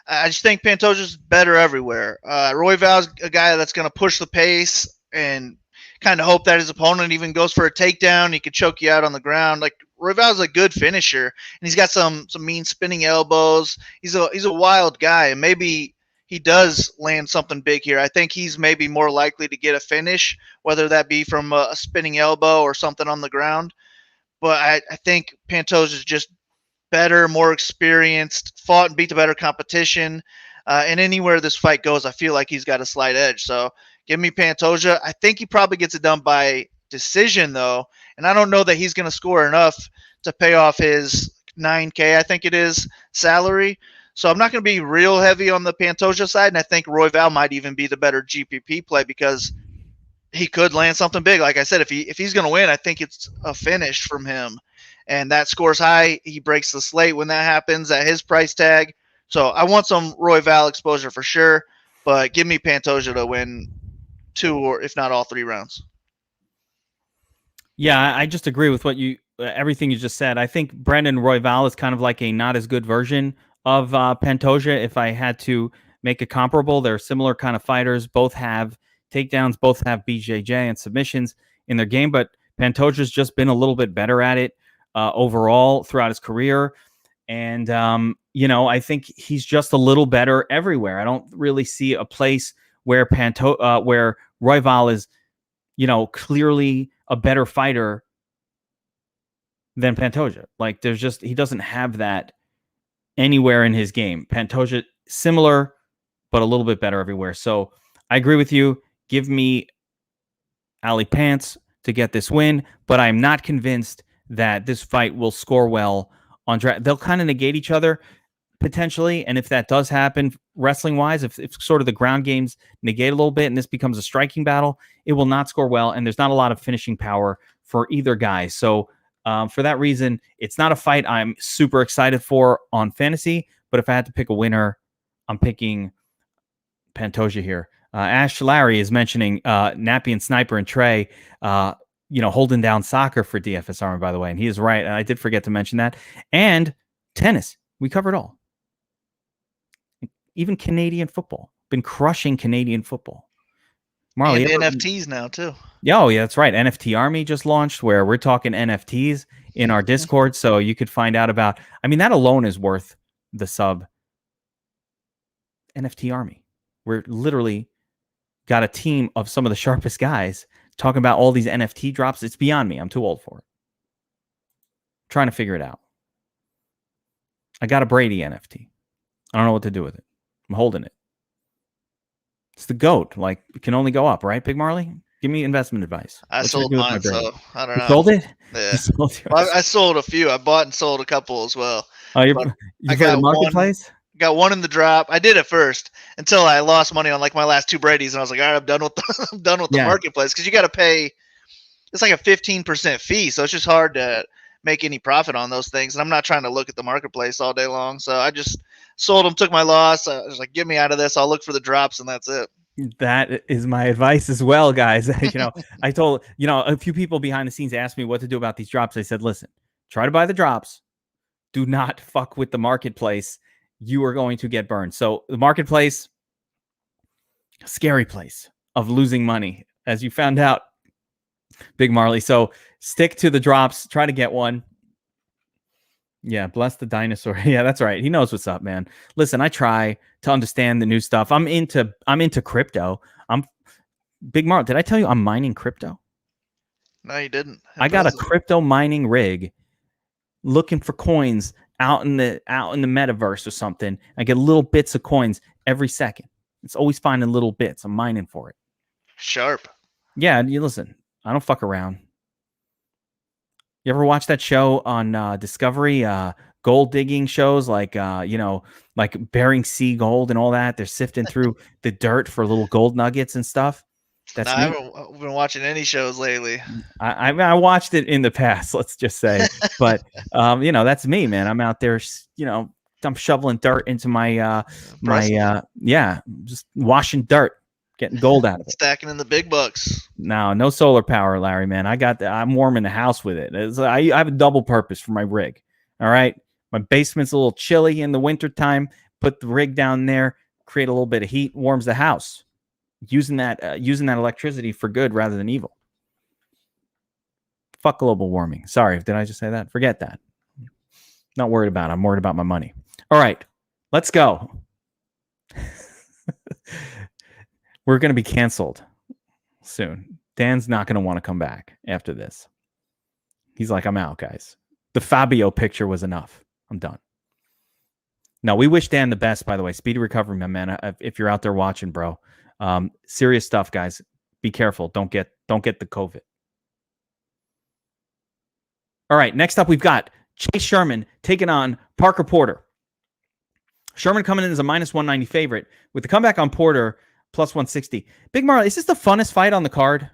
I just think Pantoja's better everywhere. Royval's a guy that's going to push the pace and kind of hope that his opponent even goes for a takedown. He could choke you out on the ground. Like, Royval's a good finisher, and he's got some mean spinning elbows. He's a wild guy, and maybe he does land something big here. I think he's maybe more likely to get a finish, whether that be from a spinning elbow or something on the ground. But I think Pantoja's just better, more experienced, fought and beat the better competition. And anywhere this fight goes, I feel like he's got a slight edge. So give me Pantoja. I think he probably gets it done by decision, though. And I don't know that he's going to score enough to pay off his $9K, I think it is, salary. So I'm not going to be real heavy on the Pantoja side. And I think Royval might even be the better GPP play because he could land something big. Like I said, if he's going to win, I think it's a finish from him. And that scores high. He breaks the slate when that happens at his price tag. So I want some Royval exposure for sure. But give me Pantoja to win 2 or if not all 3 rounds. Yeah, I just agree with what everything you just said. I think Brandon Royval is kind of like a not as good version of Pantoja. If I had to make a comparable, they're similar kind of fighters. Both have takedowns, both have BJJ and submissions in their game, but Pantoja's just been a little bit better at it overall throughout his career. And, I think he's just a little better everywhere. I don't really see a place where where Royval is, clearly a better fighter than Pantoja. Like he doesn't have that anywhere in his game. Pantoja, similar, but a little bit better everywhere. So I agree with you. Give me Ali Pants to get this win, but I'm not convinced that this fight will score well on draft. They'll kind of negate each other potentially. And if that does happen wrestling wise, if sort of the ground games negate a little bit and this becomes a striking battle, it will not score well. And there's not a lot of finishing power for either guy. So for that reason, it's not a fight I'm super excited for on fantasy, but if I had to pick a winner, I'm picking Pantoja here. Ash Larry is mentioning Nappy and Sniper and Trey, holding down soccer for DFS Army, by the way. And he is right. And I did forget to mention that. And tennis. We covered all. Even Canadian football. Been crushing Canadian football. Marley, and NFTs now, too. Yeah, that's right. NFT Army just launched where we're talking NFTs in our Discord. So you could find out about, that alone is worth the sub. NFT Army. We're literally got a team of some of the sharpest guys talking about all these NFT drops. It's beyond me. I'm too old for it. Trying to figure it out. I got a Brady NFT. I don't know what to do with it. I'm holding it. It's the GOAT. Like, it can only go up, right, BigMarley? Give me investment advice. I sold mine, so I don't know. You sold it? Yeah. I sold a few. I bought and sold a couple as well. Oh, you got the marketplace? Got one in the drop. I did it first until I lost money on like my last 2 Brady's, and I was like, all right, I'm done with the marketplace, because you got to pay. It's like a 15% fee, so it's just hard to make any profit on those things. And I'm not trying to look at the marketplace all day long, so I just sold them, took my loss. I was like, get me out of this. I'll look for the drops, and that's it. That is my advice as well, guys. I told a few people behind the scenes asked me what to do about these drops. I said, listen, try to buy the drops. Do not fuck with the marketplace. You are going to get burned. So the marketplace, scary place of losing money, as you found out, BigMarley. So stick to the drops. Try to get one. Yeah, bless the dinosaur. Yeah, that's right. He knows what's up, man. Listen, I try to understand the new stuff. I'm into crypto. BigMarley. Did I tell you I'm mining crypto? No, you didn't. I got a crypto mining rig, looking for coins out in the metaverse or something. I get little bits of coins every second. It's always finding little bits. I'm mining for it. Sharp. Yeah, you listen. I don't fuck around. You ever watch that show on Discovery? Gold digging shows like like Bering Sea Gold and all that. They're sifting through the dirt for little gold nuggets and stuff. I haven't been watching any shows lately. I watched it in the past, let's just say. But that's me, man. I'm out there, I'm shoveling dirt into my just washing dirt, getting gold out of it. Stacking in the big bucks. No solar power, Larry, man. I'm warming the house with it. I have a double purpose for my rig. All right. My basement's a little chilly in the wintertime. Put the rig down there, create a little bit of heat, warms the house. Using that electricity for good rather than evil. Fuck global warming. Sorry, did I just say that? Forget that. Not worried about it. I'm worried about my money. All right, let's go. We're going to be canceled soon. Dan's not going to want to come back after this. He's like, I'm out, guys. The Fabio picture was enough. I'm done. No, we wish Dan the best, by the way. Speedy recovery, my man. If you're out there watching, bro. Serious stuff, guys. Be careful. Don't get the COVID. All right. Next up, we've got Chase Sherman taking on Parker Porter. Sherman coming in as a -190 favorite with the comeback on Porter +160. BigMarley, is this the funnest fight on the card?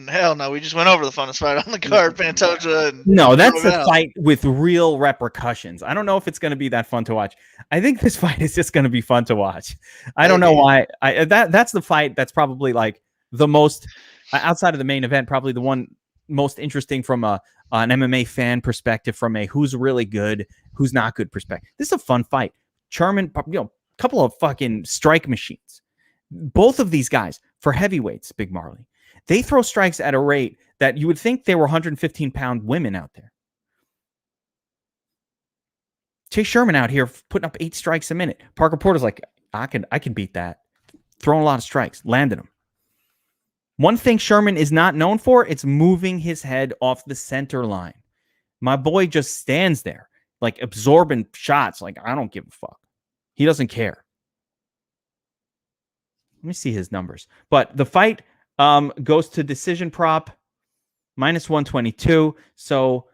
Hell no, we just went over the funnest fight on the card, Pantoja and No, that's a Royval. fight with real repercussions. I don't know if it's going to be that fun to watch. I think this fight is just going to be fun to watch. I don't know why. That's the fight that's probably like the most outside of the main event, probably the one most interesting from an MMA fan perspective, from a who's really good, who's not good perspective. This is a fun fight. Sherman, couple of fucking strike machines. Both of these guys for heavyweights, BigMarley, they throw strikes at a rate that you would think they were 115-pound women out there. Chase Sherman out here putting up 8 strikes a minute. Parker Porter's like, I can beat that. Throwing a lot of strikes, landing them. One thing Sherman is not known for, it's moving his head off the center line. My boy just stands there, like absorbing shots. Like, I don't give a fuck. He doesn't care. Let me see his numbers. But the fight goes to decision prop, -122. So,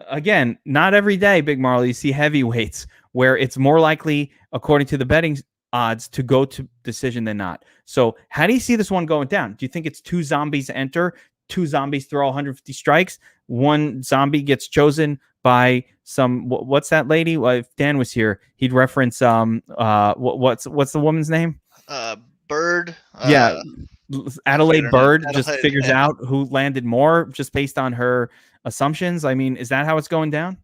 again, not every day, BigMarley, you see heavyweights where it's more likely, according to the betting odds, to go to decision than not. So how do you see this one going down? Do you think it's 2 zombies enter, 2 zombies throw 150 strikes, 1 zombie gets chosen by some, what's that lady? Well, if Dan was here, he'd reference what's the woman's name? Bird. Yeah, Adelaide Bird Adelaide, just figures out who landed more just based on her assumptions. I mean, is that how it's going down?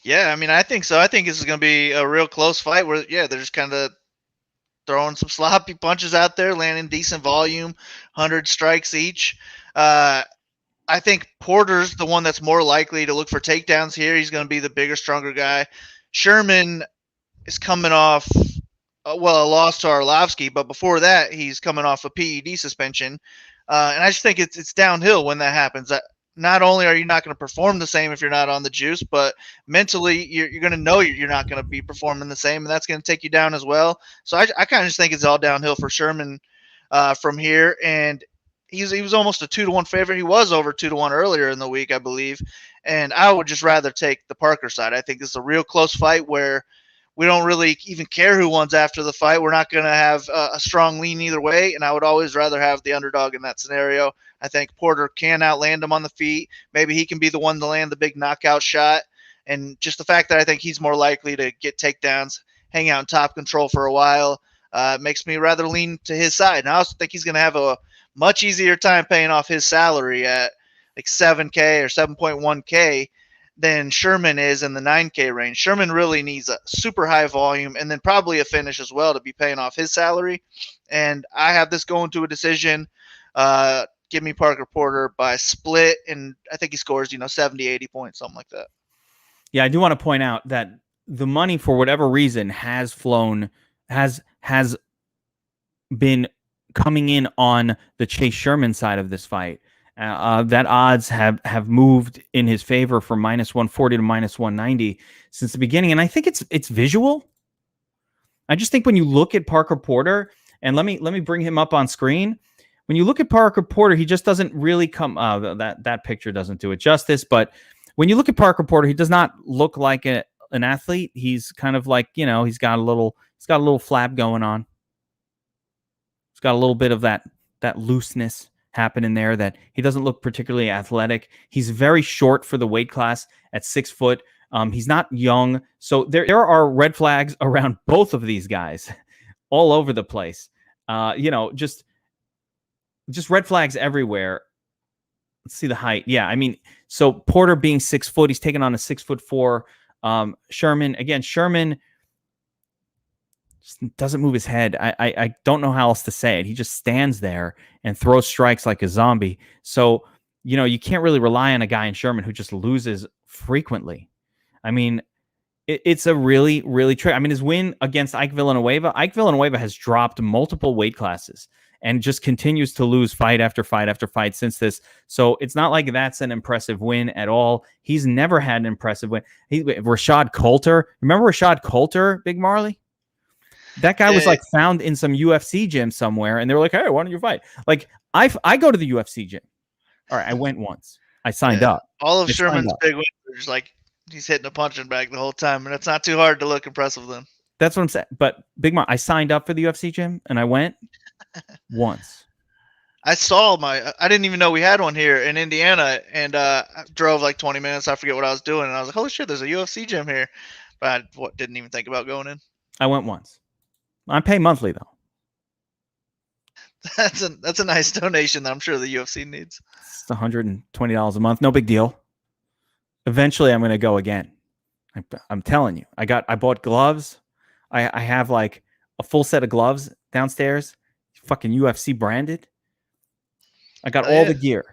Yeah, I mean, I think so. I think this is going to be a real close fight where, they're just kind of throwing some sloppy punches out there, landing decent volume, 100 strikes each. I think Porter's the one that's more likely to look for takedowns here. He's going to be the bigger, stronger guy. Sherman is coming off, a loss to Arlovsky, but before that, he's coming off a PED suspension. And I just think it's downhill when that happens. Not only are you not going to perform the same if you're not on the juice, but mentally you're going to know you're not going to be performing the same, and that's going to take you down as well. So I kind of just think it's all downhill for Sherman from here. And he was almost a 2-1 favorite. He was over 2-1 earlier in the week, I believe. And I would just rather take the Parker side. I think it's a real close fight where we don't really even care who wins after the fight. We're not going to have a strong lean either way, and I would always rather have the underdog in that scenario. I think Porter can outland him on the feet. Maybe he can be the one to land the big knockout shot. And just the fact that I think he's more likely to get takedowns, hang out in top control for a while, makes me rather lean to his side. And I also think he's going to have a much easier time paying off his salary at like 7K or 7.1K than Sherman is in the 9K range. Sherman really needs a super high volume and then probably a finish as well to be paying off his salary. And I have this going to a decision. Give me Parker Porter by split, and I think he scores, 70, 80 points, something like that. Yeah, I do want to point out that the money, for whatever reason, has been coming in on the Chase Sherman side of this fight. That odds have moved in his favor from -140 to -190 since the beginning, and I think it's visual. I just think when you look at Parker Porter, and let me bring him up on screen. When you look at Parker Porter, he just doesn't really come. That picture doesn't do it justice. But when you look at Parker Porter, he does not look like an athlete. He's kind of like, he's got a little flab going on. He's got a little bit of that looseness happening there, that he doesn't look particularly athletic. He's very short for the weight class at 6 foot. He's not young. So there are red flags around both of these guys all over the place. Just red flags everywhere. Let's see the height. Yeah, I mean, so Porter being 6 foot, he's taking on a 6'4" Sherman just doesn't move his head. I don't know how else to say it. He just stands there and throws strikes like a zombie. So, you can't really rely on a guy in Sherman who just loses frequently. I mean, it's a really, really tricky. I mean, his win against Ike Villanueva has dropped multiple weight classes and just continues to lose fight after fight after fight since this. So it's not like that's an impressive win at all. He's never had an impressive win. Rashad Coulter. Remember Rashad Coulter, BigMarley? That guy was like found in some UFC gym somewhere, and they were like, "Hey, why don't you fight?" Like, I go to the UFC gym. All right, I went once. I signed up. All of Sherman's big wins are just like he's hitting a punching bag the whole time, and it's not too hard to look impressive then. That's what I'm saying. But BigMarley, I signed up for the UFC gym, and I went once. I saw I didn't even know we had one here in Indiana, and I drove like 20 minutes. I forget what I was doing, and I was like, holy shit, there's a UFC gym here. But I didn't even think about going in. I went once. I pay monthly though. That's a nice donation that I'm sure the UFC needs. It's $120 a month. No big deal. Eventually, I'm going to go again. I'm telling you. I bought gloves. I have like a full set of gloves downstairs, fucking UFC branded. I got all the gear.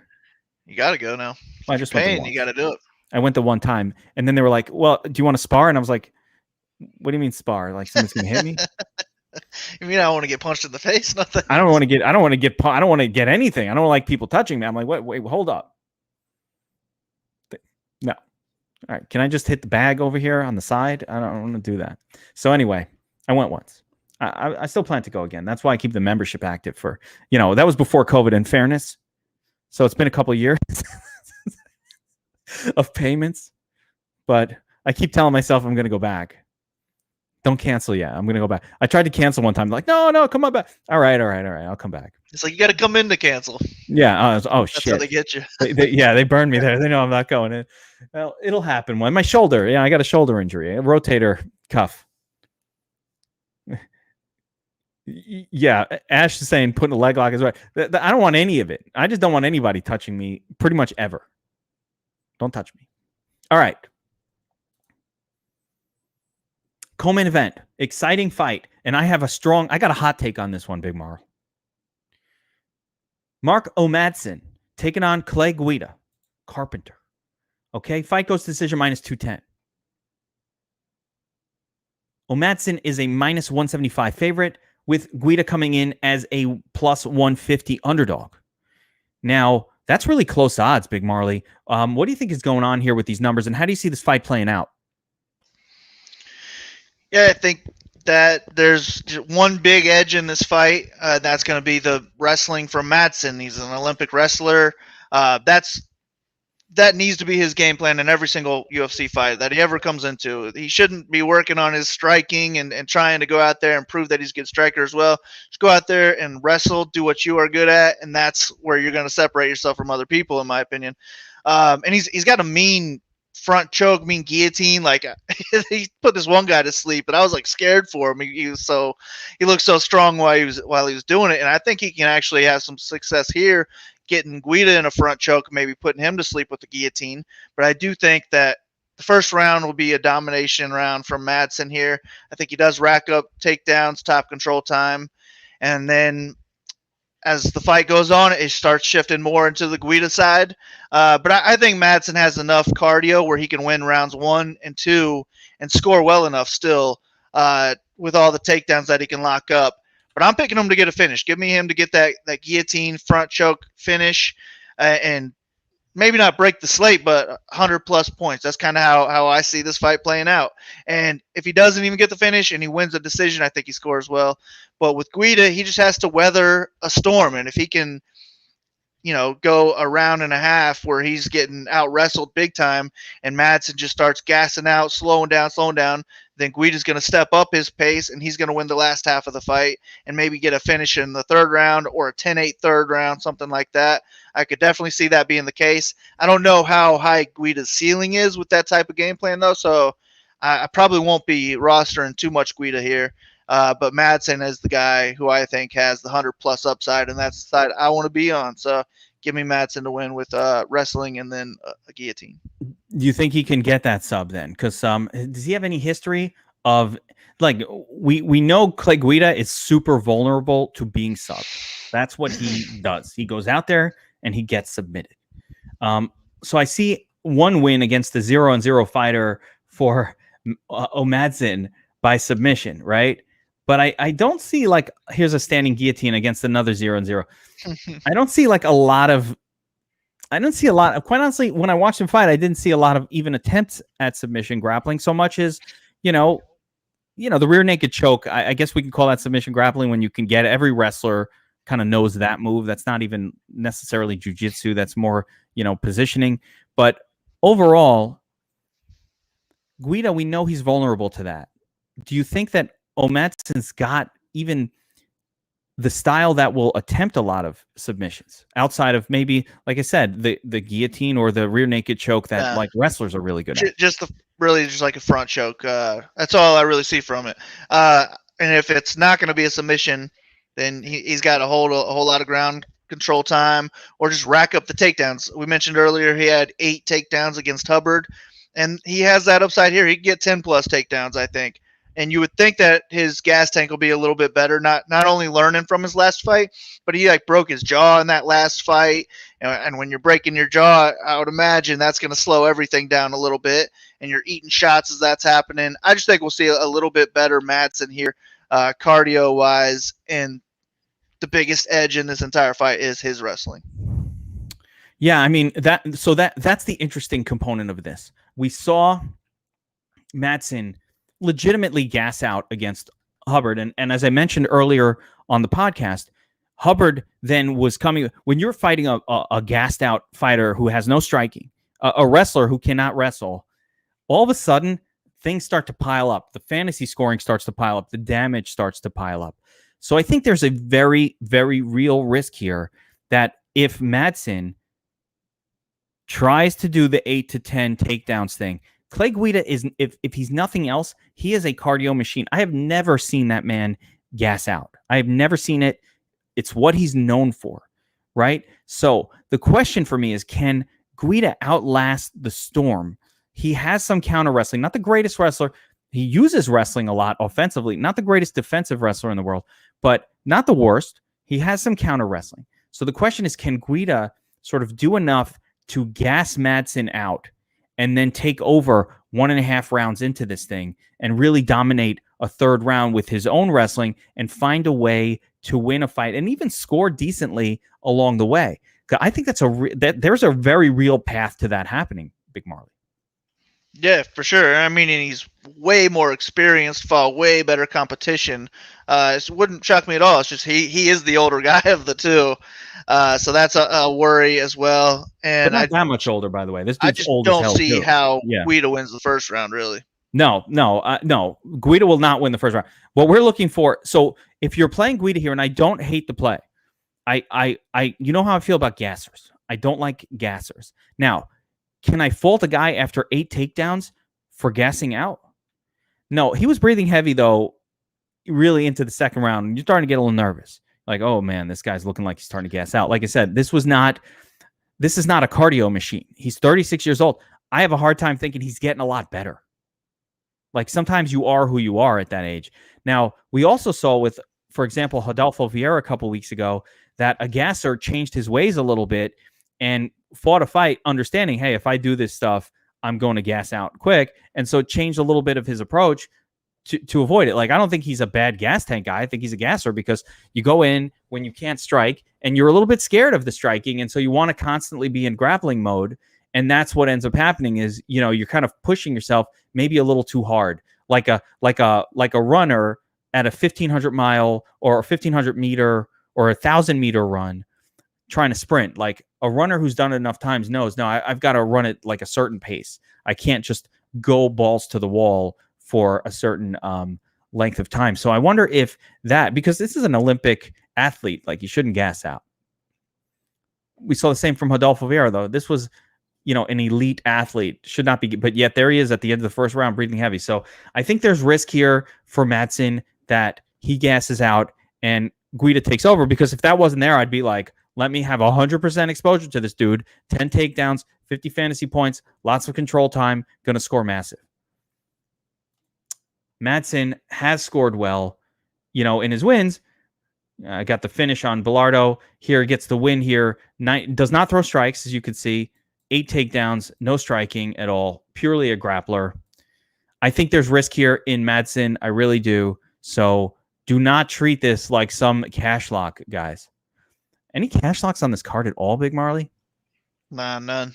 You got to go now. Well, I just went paying, you got to do it. I went the one time, and then they were like, well, do you want to spar? And I was like, what do you mean spar? Like someone's going to hit me? You mean I want to get punched in the face? Nothing. I don't want to get anything. I don't like people touching me. I'm like, wait, hold up. No. All right. Can I just hit the bag over here on the side? I don't want to do that. So anyway, I went once. I still plan to go again. That's why I keep the membership active for, that was before COVID, in fairness. So it's been a couple of years of payments, but I keep telling myself I'm going to go back. Don't cancel yet. I'm going to go back. I tried to cancel one time. They're like, no, come on back. All right. I'll come back. It's like you got to come in to cancel. Yeah. That's shit. how they get you. They burned me there. They know I'm not going in. Well, it'll happen. My shoulder. Yeah, I got a shoulder injury, a rotator cuff. Yeah, Ash is saying putting a leg lock is right. I don't want any of it. I just don't want anybody touching me pretty much ever. Don't touch me. All right. Co-main event. Exciting fight. And I got a hot take on this one, Big Marl. Mark Madsen taking on Clay Guida. Carpenter. Okay, fight goes to decision -210. Madsen is a -175 favorite, with Guida coming in as a +150 underdog. Now, that's really close odds, Big Marley. What do you think is going on here with these numbers, and how do you see this fight playing out? Yeah, I think that there's one big edge in this fight. That's going to be the wrestling from Madsen. He's an Olympic wrestler. That needs to be his game plan in every single UFC fight that he ever comes into. He shouldn't be working on his striking and trying to go out there and prove that he's a good striker as well. Just go out there and wrestle, do what you are good at, and that's where you're going to separate yourself from other people, in my opinion. And he's got a mean front choke, mean guillotine. Like he put this one guy to sleep, and I was like scared for him. He looked so strong while he was doing it, and I think he can actually have some success here, getting Guida in a front choke, maybe putting him to sleep with the guillotine. But I do think that the first round will be a domination round from Madsen here. I think he does rack up takedowns, top control time, and then as the fight goes on, it starts shifting more into the Guida side. But I think Madsen has enough cardio where he can win rounds 1 and 2 and score well enough still with all the takedowns that he can lock up. But I'm picking him to get a finish. Give me him to get that guillotine front choke finish and maybe not break the slate, but 100-plus points. That's kind of how I see this fight playing out. And if he doesn't even get the finish and he wins a decision, I think he scores well. But with Guida, he just has to weather a storm. And if he can, go a round and a half where he's getting out-wrestled big time and Madsen just starts gassing out, slowing down, then Guida's going to step up his pace and he's going to win the last half of the fight and maybe get a finish in the third round or a 10-8 third round, something like that. I could definitely see that being the case. I don't know how high Guida's ceiling is with that type of game plan, though, so I probably won't be rostering too much Guida here. But Madsen is the guy who I think has the 100-plus upside, and that's the side I want to be on. So give me Madsen to win with wrestling and then a guillotine. Do you think he can get that sub then? Because does he have any history of we know Clay Guida is super vulnerable to being subbed. That's what he does. He goes out there and he gets submitted. So I see one win against the 0-0 fighter for Madsen by submission, right? But I don't see here's a standing guillotine against another 0-0. I don't see a lot of. Quite honestly, when I watched him fight, I didn't see a lot of even attempts at submission grappling so much as, the rear naked choke. I guess we can call that submission grappling when you can get it. Every wrestler kind of knows that move. That's not even necessarily jiu-jitsu. That's more, positioning. But overall, Guida, we know he's vulnerable to that. Do you think that Madsen's got even the style that will attempt a lot of submissions outside of maybe, like I said, the guillotine or the rear naked choke that like wrestlers are really good at. Just like a front choke. That's all I really see from it. And if it's not going to be a submission, then he's got to hold a whole lot of ground control time or just rack up the takedowns. We mentioned earlier he had 8 takedowns against Hubbard, and he has that upside here. He can get 10 plus takedowns, I think. And you would think that his gas tank will be a little bit better, not only learning from his last fight, but he like broke his jaw in that last fight. And when you're breaking your jaw, I would imagine that's going to slow everything down a little bit. And you're eating shots as that's happening. I just think we'll see a little bit better Madsen here, cardio-wise. And the biggest edge in this entire fight is his wrestling. Yeah, I mean, that's the interesting component of this. We saw Madsen legitimately gas out against Hubbard. And as I mentioned earlier on the podcast, Hubbard then was coming when you're fighting a gassed out fighter who has no striking, a wrestler who cannot wrestle. All of a sudden, things start to pile up. The fantasy scoring starts to pile up. The damage starts to pile up. So I think there's a very, very real risk here that if Madsen tries to do the 8 to 10 takedowns thing, Clay Guida is, if he's nothing else, he is a cardio machine. I have never seen that man gas out. I have never seen it. It's what he's known for, right? So the question for me is, can Guida outlast the storm? He has some counter wrestling, not the greatest wrestler. He uses wrestling a lot offensively, not the greatest defensive wrestler in the world, but not the worst. He has some counter wrestling. So the question is, can Guida sort of do enough to gas Madsen out and then take over 1.5 rounds into this thing and really dominate a third round with his own wrestling and find a way to win a fight and even score decently along the way? I think there's a very real path to that happening, BigMarley. Yeah, for sure. I mean, and he's way more experienced, fought way better competition. It wouldn't shock me at all. It's just he is the older guy of the two. So that's a worry as well. And but not that much older, by the way. This dude's I just old as hell don't see too. how Guida wins the first round, really. No. Guida will not win the first round. What we're looking for, so if you're playing Guida here, and I don't hate the play, I you know how I feel about gassers. I don't like gassers. Now, can I fault a guy after 8 takedowns for gassing out? No, he was breathing heavy, though, really into the second round. You're starting to get a little nervous. Like, oh, man, this guy's looking like he's starting to gas out. Like I said, this is not a cardio machine. He's 36 years old. I have a hard time thinking he's getting a lot better. Like, sometimes you are who you are at that age. Now, we also saw with, for example, Rodolfo Vieira a couple weeks ago, that a gasser changed his ways a little bit and fought a fight understanding, hey, if I do this stuff, I'm going to gas out quick. And so it changed a little bit of his approach to avoid it. Like, I don't think he's a bad gas tank guy. I think he's a gasser because you go in when you can't strike and you're a little bit scared of the striking. And so you want to constantly be in grappling mode. And that's what ends up happening is, you're kind of pushing yourself maybe a little too hard, like a runner at a 1,500 mile or a 1,500 meter or 1,000 meter run trying to sprint. Like, a runner who's done it enough times knows, no, I've got to run it like a certain pace. I can't just go balls to the wall for a certain length of time. So I wonder if that, because this is an Olympic athlete, like, you shouldn't gas out. We saw the same from Rodolfo Vieira, though. This was, an elite athlete, should not be, but yet there he is at the end of the first round breathing heavy. So I think there's risk here for Madsen that he gasses out and Guida takes over, because if that wasn't there, I'd be like, let me have 100% exposure to this dude, 10 takedowns, 50 fantasy points, lots of control time, going to score massive. Madsen has scored well, in his wins. Got the finish on Pilarte here, gets the win here. Does not throw strikes, as you can see. 8 takedowns, no striking at all, purely a grappler. I think there's risk here in Madsen. I really do. So do not treat this like some cash lock, guys. Any cash locks on this card at all, BigMarley? Nah, none.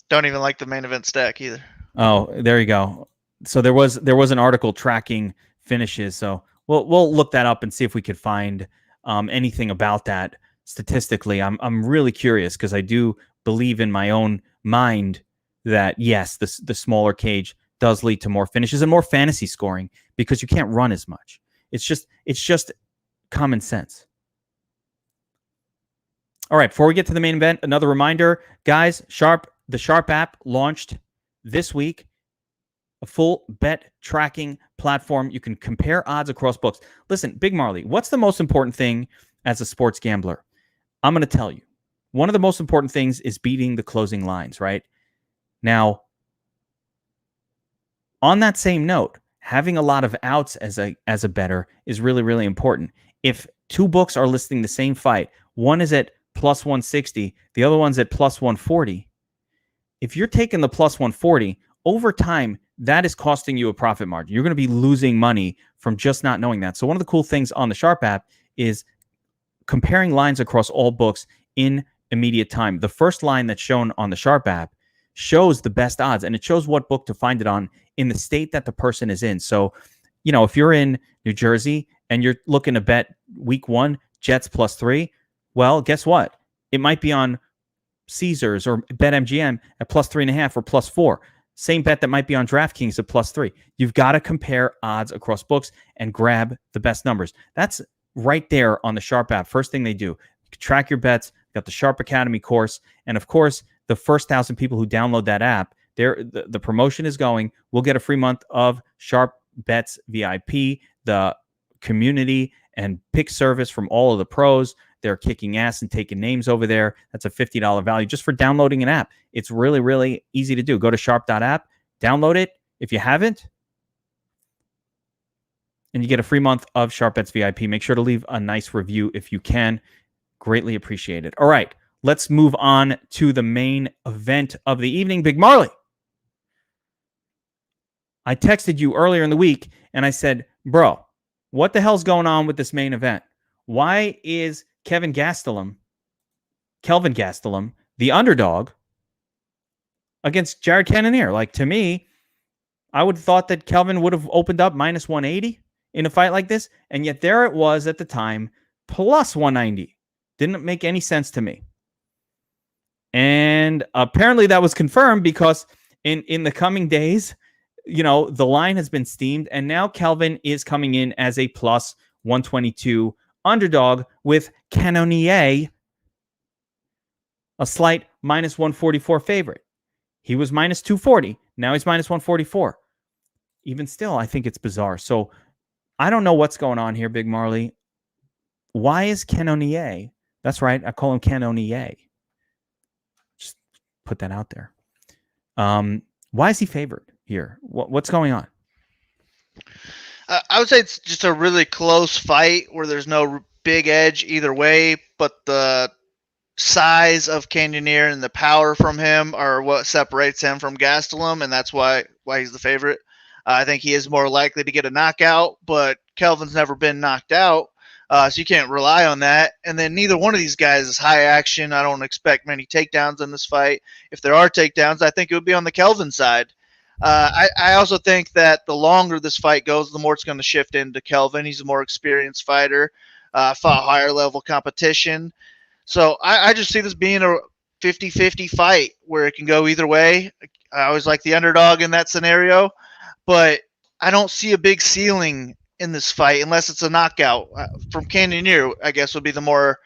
Don't even like the main event stack either. Oh, there you go. So there was an article tracking finishes. So we'll look that up and see if we could find anything about that statistically. I'm really curious because I do believe in my own mind that yes, the smaller cage does lead to more finishes and more fantasy scoring because you can't run as much. It's just common sense. All right, before we get to the main event, another reminder, guys, the Sharp app launched this week, a full bet tracking platform. You can compare odds across books. Listen, BigMarley, what's the most important thing as a sports gambler? I'm going to tell you. One of the most important things is beating the closing lines, right? Now, on that same note, having a lot of outs as a bettor is really, really important. If two books are listing the same fight, one is at plus 160, the other one's at plus 140. If you're taking the plus 140, over time, that is costing you a profit margin. You're going to be losing money from just not knowing that. So one of the cool things on the Sharp app is comparing lines across all books in immediate time. The first line that's shown on the Sharp app shows the best odds, and it shows what book to find it on in the state that the person is in. So, if you're in New Jersey and you're looking to bet week 1, Jets +3, well, guess what? It might be on Caesars or BetMGM at +3.5 or +4. Same bet that might be on DraftKings at +3. You've got to compare odds across books and grab the best numbers. That's right there on the Sharp app. First thing they do, track your bets. Got the Sharp Academy course, and of course, the first 1,000 people who download that app, the promotion is going. We'll get a free month of Sharp Bets VIP, the community and pick service from all of the pros. They're kicking ass and taking names over there. That's a $50 value just for downloading an app. It's really, really easy to do. Go to sharp.app, download it if you haven't, and you get a free month of Sharp Bets VIP. Make sure to leave a nice review if you can. Greatly appreciated. All right, let's move on to the main event of the evening. BigMarley, I texted you earlier in the week and I said, bro, what the hell's going on with this main event? Why is Kelvin Gastelum, the underdog against Jared Cannoneer? Like, to me, I would have thought that Kelvin would have opened up minus 180 in a fight like this, and yet there it was at the time, plus 190. Didn't make any sense to me. And apparently that was confirmed because in the coming days, the line has been steamed, and now Kelvin is coming in as a plus 122 underdog with Cannoneer, a slight minus 144 favorite. He was minus 240. Now he's minus 144. Even still, I think it's bizarre. So I don't know what's going on here, BigMarley. Why is Cannoneer? That's right. I call him Cannoneer. Just put that out there. Why is he favored here? What's going on? I would say it's just a really close fight where there's no big edge either way, but the size of Cannoneer and the power from him are what separates him from Gastelum, and that's why he's the favorite. I think he is more likely to get a knockout, but Kelvin's never been knocked out. So you can't rely on that. And then neither one of these guys is high action. I don't expect many takedowns in this fight. If there are takedowns, I think it would be on the Kelvin side. I also think that the longer this fight goes, the more it's going to shift into Kelvin. He's a more experienced fighter, fought higher level competition. So I just see this being a 50-50 fight where it can go either way. I always like the underdog in that scenario, but I don't see a big ceiling in this fight unless it's a knockout. From Cannoneer, I guess, would be the more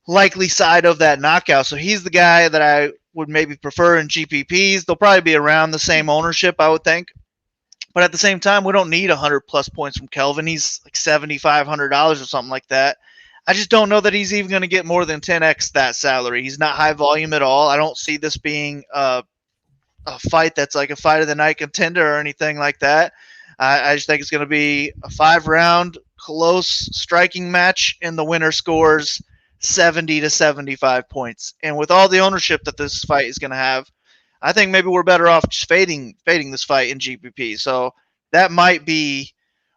likely side of that knockout. So he's the guy that I would maybe prefer in GPPs. They'll probably be around the same ownership, I would think. But at the same time, we don't need 100 plus points from Kelvin. He's like $7,500 or something like that. I just don't know that he's even going to get more than 10x that salary. He's not high volume at all. I don't see this being a fight that's like a fight of the night contender or anything like that. I just think it's going to be a 5-round close striking match, and the winner scores 70 to 75 points. And with all the ownership that this fight is going to have, I think maybe we're better off just fading this fight in GPP. So that might be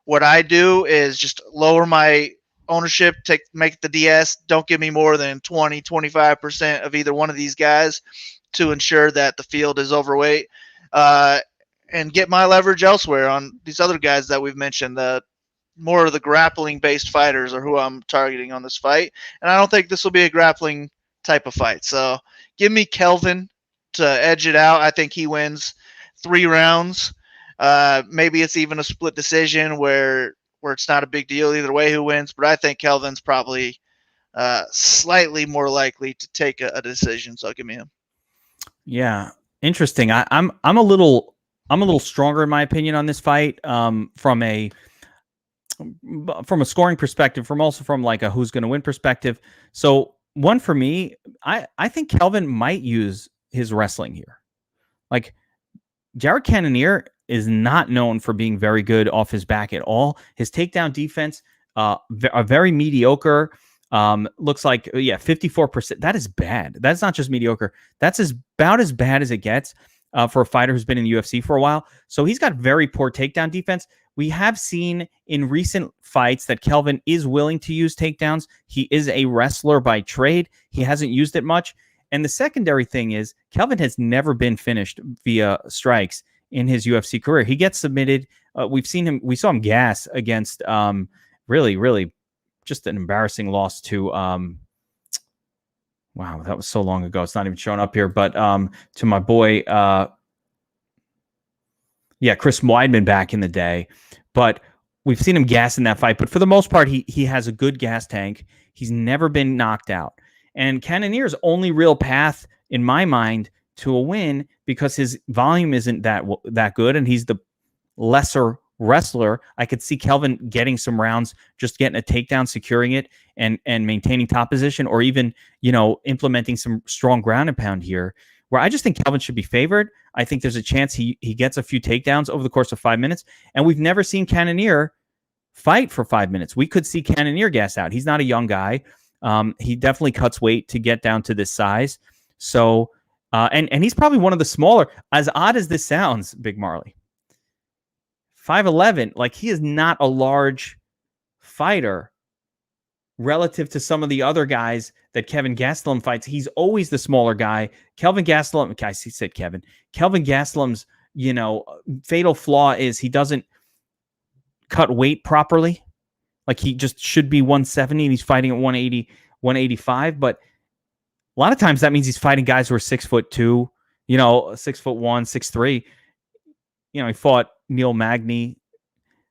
what I do, is just lower my ownership, make the DS, don't give me more than 20-25% of either one of these guys to ensure that the field is overweight, and get my leverage elsewhere on these other guys that we've mentioned. The more of the grappling based fighters are who I'm targeting on this fight, and I don't think this will be a grappling type of fight. So give me Kelvin to edge it out. I think he wins 3 rounds. Maybe it's even a split decision where where it's not a big deal either way who wins, but I think Kelvin's probably slightly more likely to take a decision. So give me him. Yeah, interesting. I'm a little stronger in my opinion on this fight. From a scoring perspective, from like a who's going to win perspective. So one for me, I think Kelvin might use his wrestling here. Like Jared Cannoneer is not known for being very good off his back at all. His takedown defense, are very mediocre. Looks like 54%. That is bad. That's not just mediocre. That's about as bad as it gets for a fighter who's been in the UFC for a while. So he's got very poor takedown defense. We have seen in recent fights that Kelvin is willing to use takedowns. He is a wrestler by trade. He hasn't used it much. And the secondary thing is Kelvin has never been finished via strikes in his UFC career. He gets submitted. We saw him gas against really just an embarrassing loss to wow, that was so long ago. It's not even showing up here, but to my boy Chris Weidman back in the day. But we've seen him gas in that fight. But for the most part, he has a good gas tank. He's never been knocked out. And Cannoneer's only real path, in my mind, to a win, because his volume isn't that good, and he's the lesser wrestler. I could see Kelvin getting some rounds, just getting a takedown, securing it, and maintaining top position, or even implementing some strong ground and pound here, where I just think Kelvin should be favored. I think there's a chance he gets a few takedowns over the course of 5 minutes, and we've never seen Cannoneer fight for 5 minutes. We could see Cannoneer gas out. He's not a young guy. He definitely cuts weight to get down to this size. So, and he's probably one of the smaller, as odd as this sounds, BigMarley. 5'11", like he is not a large fighter relative to some of the other guys that Kelvin Gastelum fights. He's always the smaller guy. Kelvin Gastelum, I said Kevin. Kelvin Gastelum's, fatal flaw is he doesn't cut weight properly. Like he just should be 170 and he's fighting at 180, 185. But a lot of times that means he's fighting guys who are 6'2", 6'1", 6'3". He fought Neil Magny.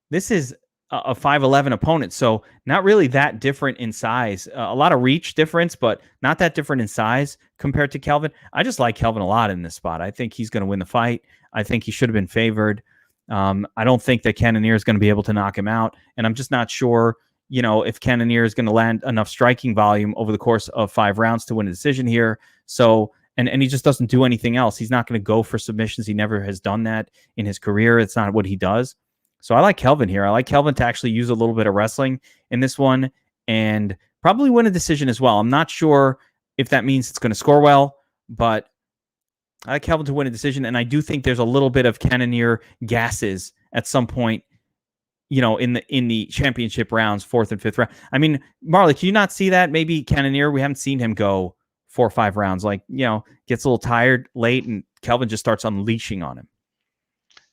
This is a 5'11" opponent, so not really that different in size. A lot of reach difference, but not that different in size compared to Kelvin. I just like Kelvin a lot in this spot. I think he's going to win the fight. I think he should have been favored. I don't think that Cannoneer is going to be able to knock him out, and I'm just not sure, if Cannoneer is going to land enough striking volume over the course of 5 rounds to win a decision here. So, and he just doesn't do anything else. He's not going to go for submissions. He never has done that in his career. It's not what he does. So I like Kelvin here. I like Kelvin to actually use a little bit of wrestling in this one and probably win a decision as well. I'm not sure if that means it's going to score well, but I like Kelvin to win a decision, and I do think there's a little bit of Cannoneer gases at some point, in the championship rounds, 4th and 5th round. I mean, Marley, can you not see that? Maybe Cannoneer, we haven't seen him go 4 or 5 rounds. Like, gets a little tired late, and Kelvin just starts unleashing on him.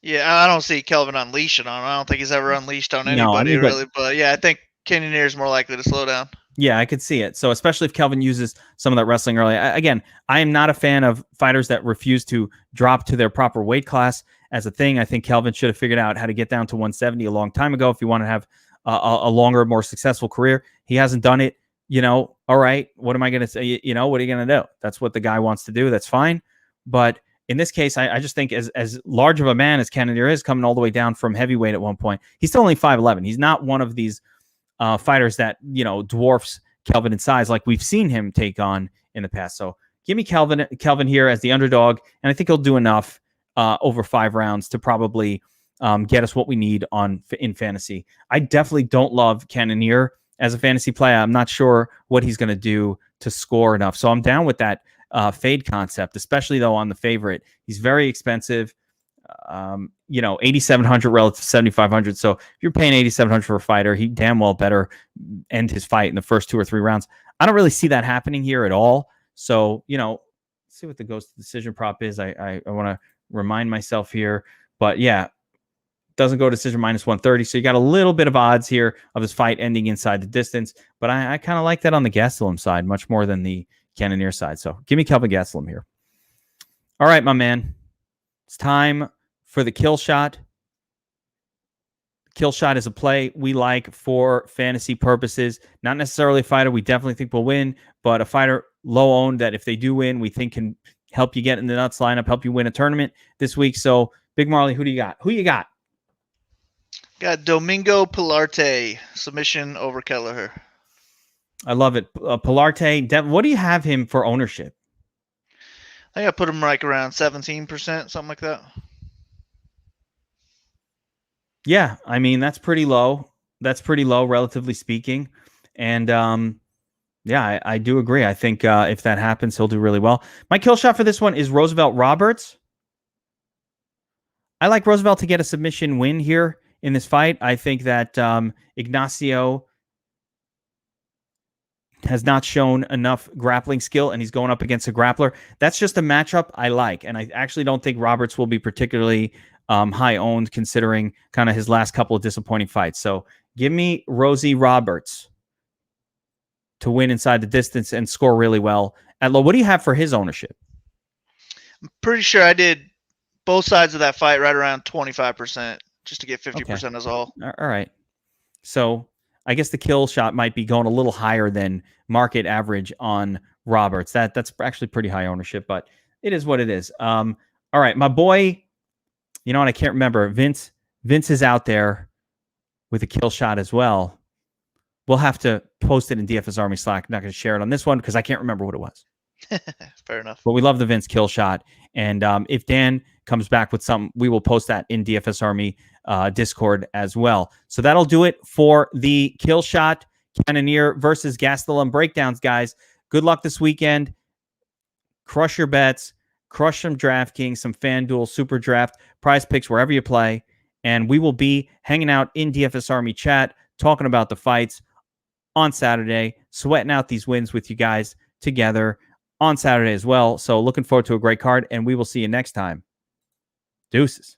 Yeah, I don't see Kelvin unleashing on him. I don't think he's ever unleashed on anybody, really. But yeah, I think Cannoneer is more likely to slow down. Yeah, I could see it. So especially if Kelvin uses some of that wrestling early. Again, I am not a fan of fighters that refuse to drop to their proper weight class as a thing. I think Kelvin should have figured out how to get down to 170 a long time ago if you want to have a longer, more successful career. He hasn't done it. All right, what am I going to say? What are you going to do? That's what the guy wants to do. That's fine. But in this case, I just think as large of a man as Cannoneer is, coming all the way down from heavyweight at one point, he's still only 5'11". He's not one of these fighters that, dwarfs Kelvin in size like we've seen him take on in the past. So give me Kelvin here as the underdog, and I think he'll do enough over 5 rounds to probably get us what we need in fantasy. I definitely don't love Cannoneer as a fantasy play. I'm not sure what he's going to do to score enough. So I'm down with that fade concept, especially though on the favorite. He's very expensive. 8,700 relative to 7,500. So if you're paying 8,700 for a fighter, he damn well better end his fight in the first 2 or 3 rounds. I don't really see that happening here at all. So, let's see what the ghost decision prop is. I want to remind myself here, but yeah, doesn't go decision -130. So you got a little bit of odds here of his fight ending inside the distance, but I kind of like that on the Gastelum side much more than the Cannoneer side. So give me Kelvin Gastelum here. All right, my man. It's time for the kill shot. Killshot is a play we like for fantasy purposes. Not necessarily a fighter we definitely think will win, but a fighter low owned that if they do win, we think can help you get in the nuts lineup, help you win a tournament this week. So, BigMarley, who do you got? Who you got? Got Domingo Pilarte, submission over Kelleher. I love it. Pilarte, what do you have him for ownership? I think I put him like around 17%, something like that. Yeah, I mean, that's pretty low. That's pretty low, relatively speaking. And yeah, I do agree. I think if that happens, he'll do really well. My kill shot for this one is Roosevelt Roberts. I like Roosevelt to get a submission win here in this fight. I think that Ignacio has not shown enough grappling skill, and he's going up against a grappler. That's just a matchup I like, and I actually don't think Roberts will be particularly high-owned considering kind of his last couple of disappointing fights. So give me Rosie Roberts to win inside the distance and score really well. At low, what do you have for his ownership? I'm pretty sure I did both sides of that fight right around 25%, just to get 50% as all. All right. So I guess the kill shot might be going a little higher than market average on Roberts. That's actually pretty high ownership, but it is what it is. All right, my boy, you know what? I can't remember. Vince is out there with a kill shot as well. We'll have to post it in DFS Army Slack. I'm not going to share it on this one because I can't remember what it was. Fair enough. But we love the Vince kill shot. And if Dan comes back with something, we will post that in DFS Army Discord as well. So that'll do it for the kill shot Cannoneer versus Gastelum breakdowns, guys. Good luck this weekend. Crush your bets. Crush some DraftKings, some FanDuel, Super Draft, Prize Picks, wherever you play. And we will be hanging out in DFS Army chat, talking about the fights on Saturday, sweating out these wins with you guys together on Saturday as well. So looking forward to a great card, and we will see you next time. Deuces.